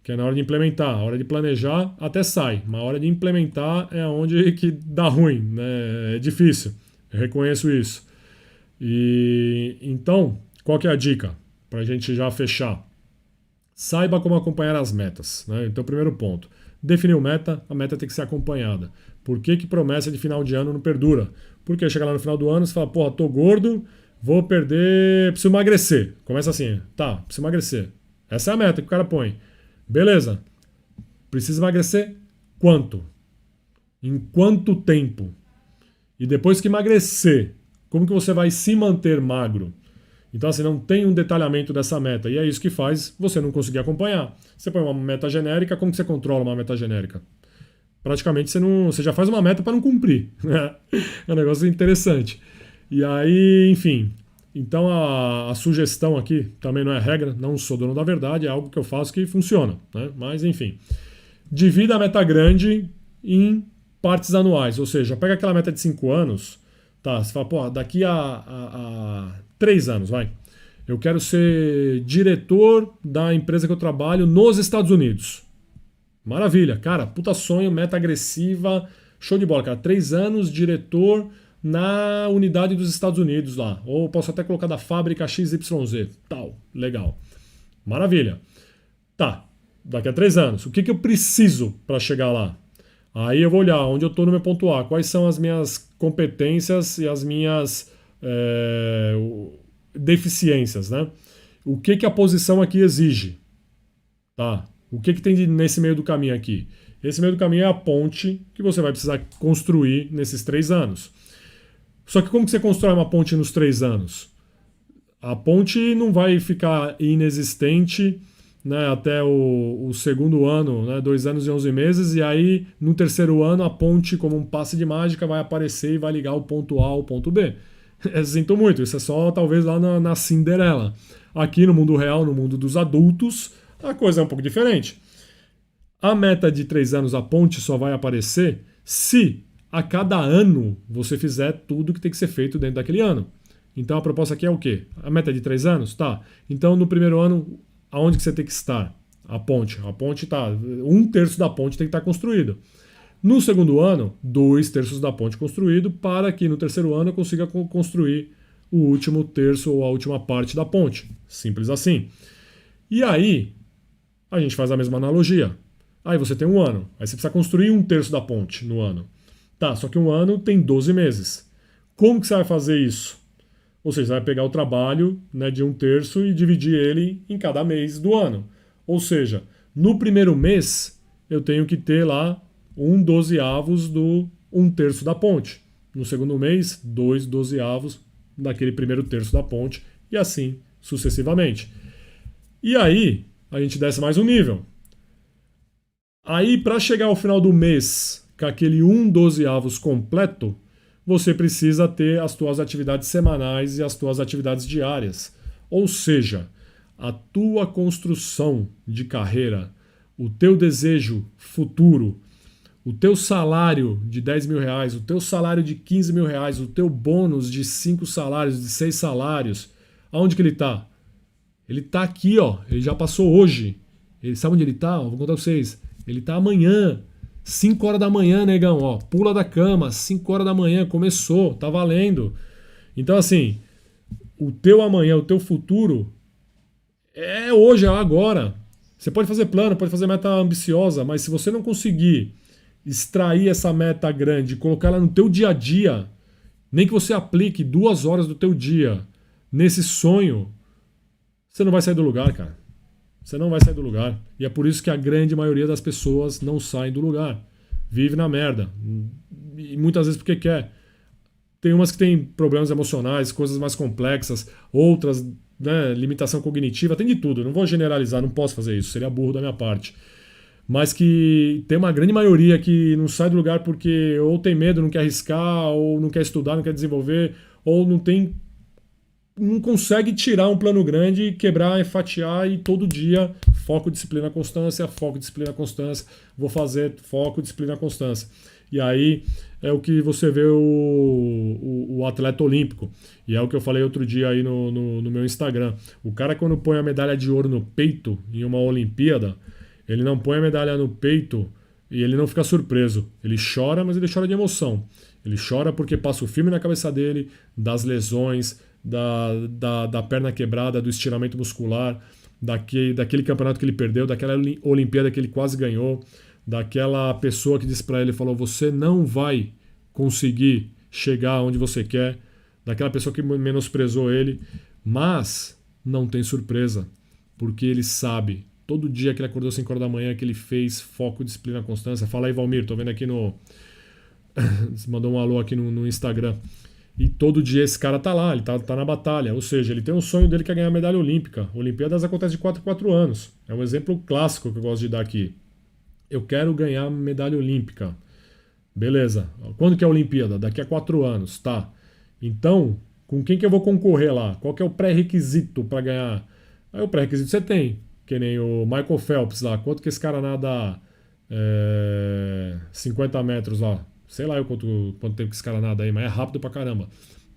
S1: Que é na hora de implementar. A hora de planejar até sai, mas a hora de implementar é onde que dá ruim, né? É difícil, eu reconheço isso. E então, qual que é a dica? Para a gente já fechar. Saiba como acompanhar as metas. Né? Então, primeiro ponto. Definiu meta, a meta tem que ser acompanhada. Por que promessa de final de ano não perdura? Porque chega lá no final do ano e você fala, porra, tô gordo, vou perder, preciso emagrecer. Começa assim, tá, preciso emagrecer. Essa é a meta que o cara põe. Beleza. Precisa emagrecer quanto? Em quanto tempo? E depois que emagrecer, como que você vai se manter magro? Então, assim, não tem um detalhamento dessa meta. E é isso que faz você não conseguir acompanhar. Você põe uma meta genérica, como que você controla uma meta genérica? Praticamente você já faz uma meta para não cumprir. Né? É um negócio interessante. E aí, enfim. Então, a sugestão aqui também não é regra, não sou dono da verdade, é algo que eu faço que funciona. Né? Mas, enfim. divida a meta grande em partes anuais. Ou seja, pega aquela meta de 5 anos, tá? Você fala, pô, daqui a 3 anos, vai. Eu quero ser diretor da empresa que eu trabalho nos Estados Unidos. Maravilha, cara, puta sonho, meta agressiva, show de bola, cara. 3 anos, diretor na unidade dos Estados Unidos lá. Ou posso até colocar da fábrica XYZ. Tal, legal. Maravilha. Tá, daqui a 3 anos. O que eu preciso para chegar lá? Aí eu vou olhar onde eu estou no meu ponto A. Quais são as minhas competências e as minhas deficiências, né? O que a posição aqui exige? Tá? O que tem nesse meio do caminho aqui? Esse meio do caminho é a ponte que você vai precisar construir nesses 3 anos. Só que como que você constrói uma ponte nos 3 anos? A ponte não vai ficar inexistente, né, até o segundo ano, né, 2 anos e 11 meses, e aí no terceiro ano a ponte, como um passe de mágica, vai aparecer e vai ligar o ponto A ao ponto B. Sinto muito, isso é só talvez lá na Cinderela. Aqui no mundo real, no mundo dos adultos, a coisa é um pouco diferente. A meta de 3 anos, a ponte só vai aparecer se a cada ano você fizer tudo que tem que ser feito dentro daquele ano. Então a proposta aqui é o quê? A meta é de 3 anos? Tá. Então no primeiro ano, aonde que você tem que estar? A ponte. A ponte tá. 1/3 da ponte tem que estar construído. No segundo ano, 2/3 da ponte construído, para que no terceiro ano eu consiga construir o último terço ou a última parte da ponte. Simples assim. E aí, a gente faz a mesma analogia. Aí você tem 1 ano. Aí você precisa construir 1/3 da ponte no ano. Tá, só que 1 ano tem 12 meses. Como que você vai fazer isso? Ou seja, você vai pegar o trabalho, né, de 1/3 e dividir ele em cada mês do ano. Ou seja, no primeiro mês eu tenho que ter lá 1/12 do 1/3 da ponte. No segundo mês, 2/12 daquele primeiro terço da ponte e assim sucessivamente. E aí a gente desce mais um nível. Aí para chegar ao final do mês com aquele 1/12 completo, você precisa ter as tuas atividades semanais e as tuas atividades diárias. Ou seja, a tua construção de carreira, o teu desejo futuro, o teu salário de 10 mil reais, o teu salário de 15 mil reais, o teu bônus de 5 salários, de 6 salários, aonde que ele está? Ele está aqui, ó. Ele já passou hoje. Ele sabe onde ele está? Vou contar para vocês. Ele está amanhã. 5 horas da manhã, negão, ó, pula da cama, 5 horas da manhã, começou, tá valendo. Então, assim, o teu amanhã, o teu futuro é hoje, é agora. Você pode fazer plano, pode fazer meta ambiciosa, mas se você não conseguir extrair essa meta grande e colocar ela no teu dia a dia, nem que você aplique 2 horas do teu dia nesse sonho, você não vai sair do lugar, cara. Você não vai sair do lugar. E é por isso que a grande maioria das pessoas não saem do lugar. Vive na merda. E muitas vezes porque quer. Tem umas que têm problemas emocionais, coisas mais complexas, outras, né, limitação cognitiva, tem de tudo. Eu não vou generalizar, não posso fazer isso, seria burro da minha parte. Mas que tem uma grande maioria que não sai do lugar porque ou tem medo, não quer arriscar, ou não quer estudar, não quer desenvolver, ou não consegue tirar um plano grande, quebrar e fatiar e todo dia foco, disciplina, constância, foco, disciplina, constância, vou fazer foco, disciplina, constância. E aí é o que você vê o atleta olímpico. E é o que eu falei outro dia aí no meu Instagram. O cara quando põe a medalha de ouro no peito em uma Olimpíada, ele não põe a medalha no peito e ele não fica surpreso. Ele chora, mas ele chora de emoção. Ele chora porque passa o filme na cabeça dele, das lesões, da perna quebrada, do estiramento muscular, daquele campeonato que ele perdeu, daquela Olimpíada que ele quase ganhou, daquela pessoa que disse para ele, falou, você não vai conseguir chegar onde você quer, daquela pessoa que menosprezou ele, mas não tem surpresa, porque ele sabe, todo dia que ele acordou às 5 horas da manhã, que ele fez foco, disciplina, constância. Fala aí, Valmir, tô vendo aqui você mandou um alô aqui no Instagram. E todo dia esse cara tá lá, ele tá na batalha. Ou seja, ele tem um sonho dele que é ganhar a medalha olímpica. Olimpíadas acontece de 4 em 4 anos. É um exemplo clássico que eu gosto de dar aqui. Eu quero ganhar a medalha olímpica. Beleza. Quando que é a Olimpíada? Daqui a 4 anos. Tá. Então, com quem que eu vou concorrer lá? Qual que é o pré-requisito para ganhar? Aí o pré-requisito você tem. Que nem o Michael Phelps lá. Quanto que esse cara nada 50 metros lá. Sei lá quanto tempo que esse cara nada aí, mas é rápido pra caramba.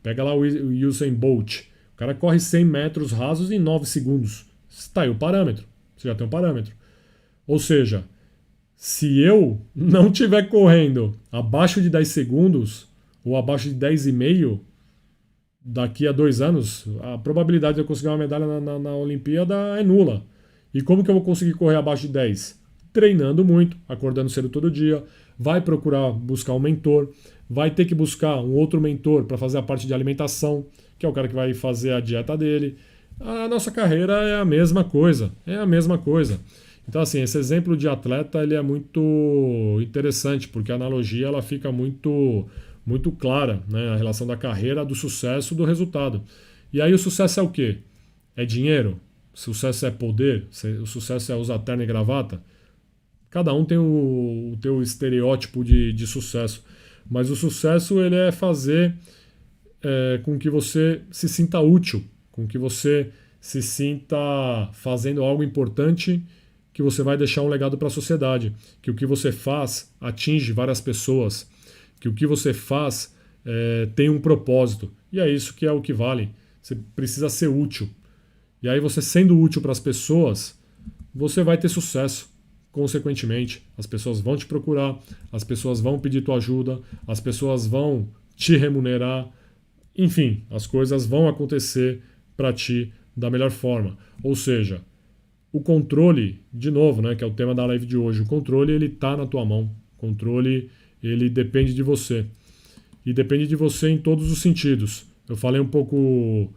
S1: Pega lá o Usain Bolt. O cara corre 100 metros rasos em 9 segundos. Está aí o parâmetro. Você já tem um parâmetro. Ou seja, se eu não estiver correndo abaixo de 10 segundos ou abaixo de 10,5, daqui a 2 anos, a probabilidade de eu conseguir uma medalha na Olimpíada é nula. E como que eu vou conseguir correr abaixo de 10? Treinando muito, acordando cedo todo dia, vai procurar buscar um mentor, vai ter que buscar um outro mentor para fazer a parte de alimentação, que é o cara que vai fazer a dieta dele. A nossa carreira é a mesma coisa, é a mesma coisa. Então, assim, esse exemplo de atleta ele é muito interessante, porque a analogia ela fica muito clara, né? A relação da carreira, do sucesso, do resultado. E aí o sucesso é o quê? É dinheiro? O sucesso é poder? O sucesso é usar terno e gravata? Cada um tem o teu estereótipo de sucesso. Mas o sucesso ele é fazer com que você se sinta útil, com que você se sinta fazendo algo importante, que você vai deixar um legado para a sociedade, que o que você faz atinge várias pessoas, que o que você faz tem um propósito. E é isso que é o que vale. Você precisa ser útil. E aí você sendo útil para as pessoas, você vai ter sucesso. Consequentemente, as pessoas vão te procurar, as pessoas vão pedir tua ajuda, as pessoas vão te remunerar. Enfim, as coisas vão acontecer para ti da melhor forma. Ou seja, o controle, de novo, né, que é o tema da live de hoje, o controle ele está na tua mão. O controle ele depende de você. E depende de você em todos os sentidos. Eu falei um pouco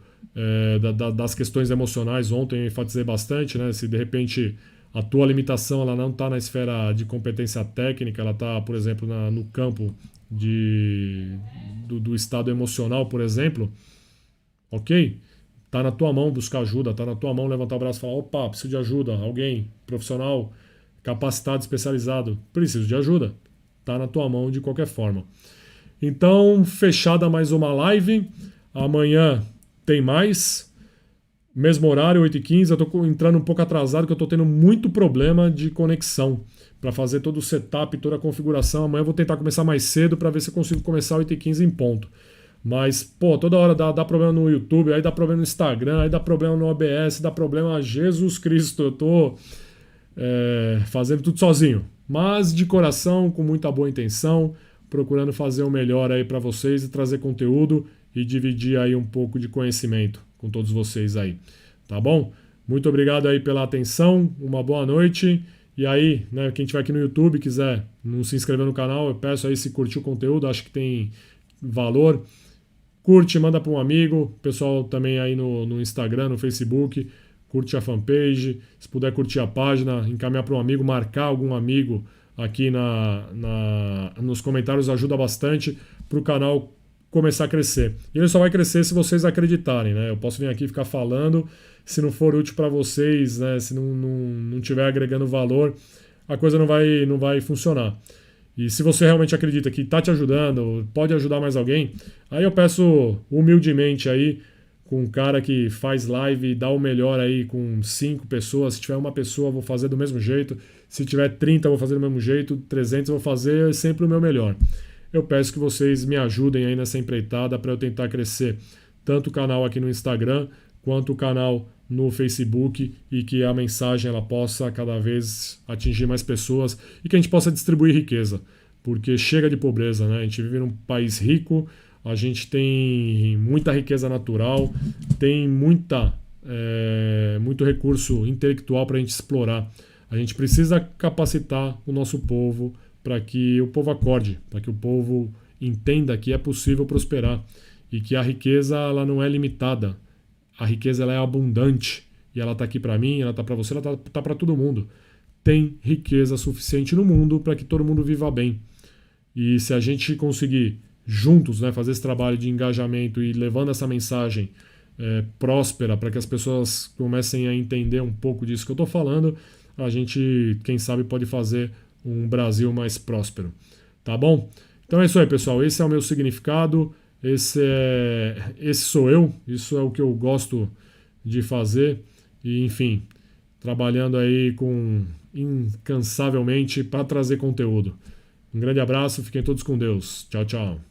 S1: das questões emocionais ontem, eu enfatizei bastante, né? Se de repente a tua limitação ela não está na esfera de competência técnica, ela está, por exemplo, no campo do estado emocional, por exemplo, ok? Tá na tua mão buscar ajuda, tá na tua mão levantar o braço e falar, opa, preciso de ajuda, alguém profissional, capacitado, especializado, preciso de ajuda. Tá na tua mão de qualquer forma. Então, fechada mais uma live. Amanhã tem mais. Mesmo horário, 8h15. Eu tô entrando um pouco atrasado, porque eu tô tendo muito problema de conexão para fazer todo o setup, toda a configuração. Amanhã eu vou tentar começar mais cedo para ver se eu consigo começar 8h15 em ponto. Mas, pô, toda hora dá problema no YouTube, aí dá problema no Instagram, aí dá problema no OBS, dá problema a Jesus Cristo. Eu tô fazendo tudo sozinho. Mas de coração, com muita boa intenção, procurando fazer o melhor aí para vocês e trazer conteúdo e dividir aí um pouco de conhecimento com todos vocês aí. Tá bom? Muito obrigado aí pela atenção, uma boa noite. E aí, né, quem estiver aqui no YouTube quiser não se inscrever no canal, eu peço aí se curtir o conteúdo, acho que tem valor. Curte, manda para um amigo, pessoal também aí no Instagram, no Facebook, curte a fanpage, se puder curtir a página, encaminhar para um amigo, marcar algum amigo aqui nos comentários ajuda bastante para o canal começar a crescer. E ele só vai crescer se vocês acreditarem, né? Eu posso vir aqui e ficar falando, se não for útil para vocês, né? Se não tiver agregando valor, a coisa não vai funcionar. E se você realmente acredita que está te ajudando, pode ajudar mais alguém, aí eu peço humildemente aí, com um cara que faz live e dá o melhor aí com 5 pessoas. Se tiver uma pessoa, eu vou fazer do mesmo jeito. Se tiver 30, eu vou fazer do mesmo jeito. 300, eu vou fazer sempre o meu melhor. Eu peço que vocês me ajudem aí nessa empreitada para eu tentar crescer tanto o canal aqui no Instagram quanto o canal no Facebook e que a mensagem ela possa cada vez atingir mais pessoas e que a gente possa distribuir riqueza, porque chega de pobreza, né? A gente vive num país rico, a gente tem muita riqueza natural, tem muito recurso intelectual para a gente explorar. A gente precisa capacitar o nosso povo para que o povo acorde, para que o povo entenda que é possível prosperar e que a riqueza ela não é limitada. A riqueza ela é abundante e ela está aqui para mim, ela está para você, ela está para todo mundo. Tem riqueza suficiente no mundo para que todo mundo viva bem. E se a gente conseguir juntos, né, fazer esse trabalho de engajamento e levando essa mensagem próspera para que as pessoas comecem a entender um pouco disso que eu estou falando, a gente, quem sabe, pode fazer um Brasil mais próspero. Tá bom? Então é isso aí, pessoal. Esse é o meu significado. Esse sou eu. Isso é o que eu gosto de fazer. E, enfim, trabalhando aí com incansavelmente para trazer conteúdo. Um grande abraço, fiquem todos com Deus. Tchau, tchau.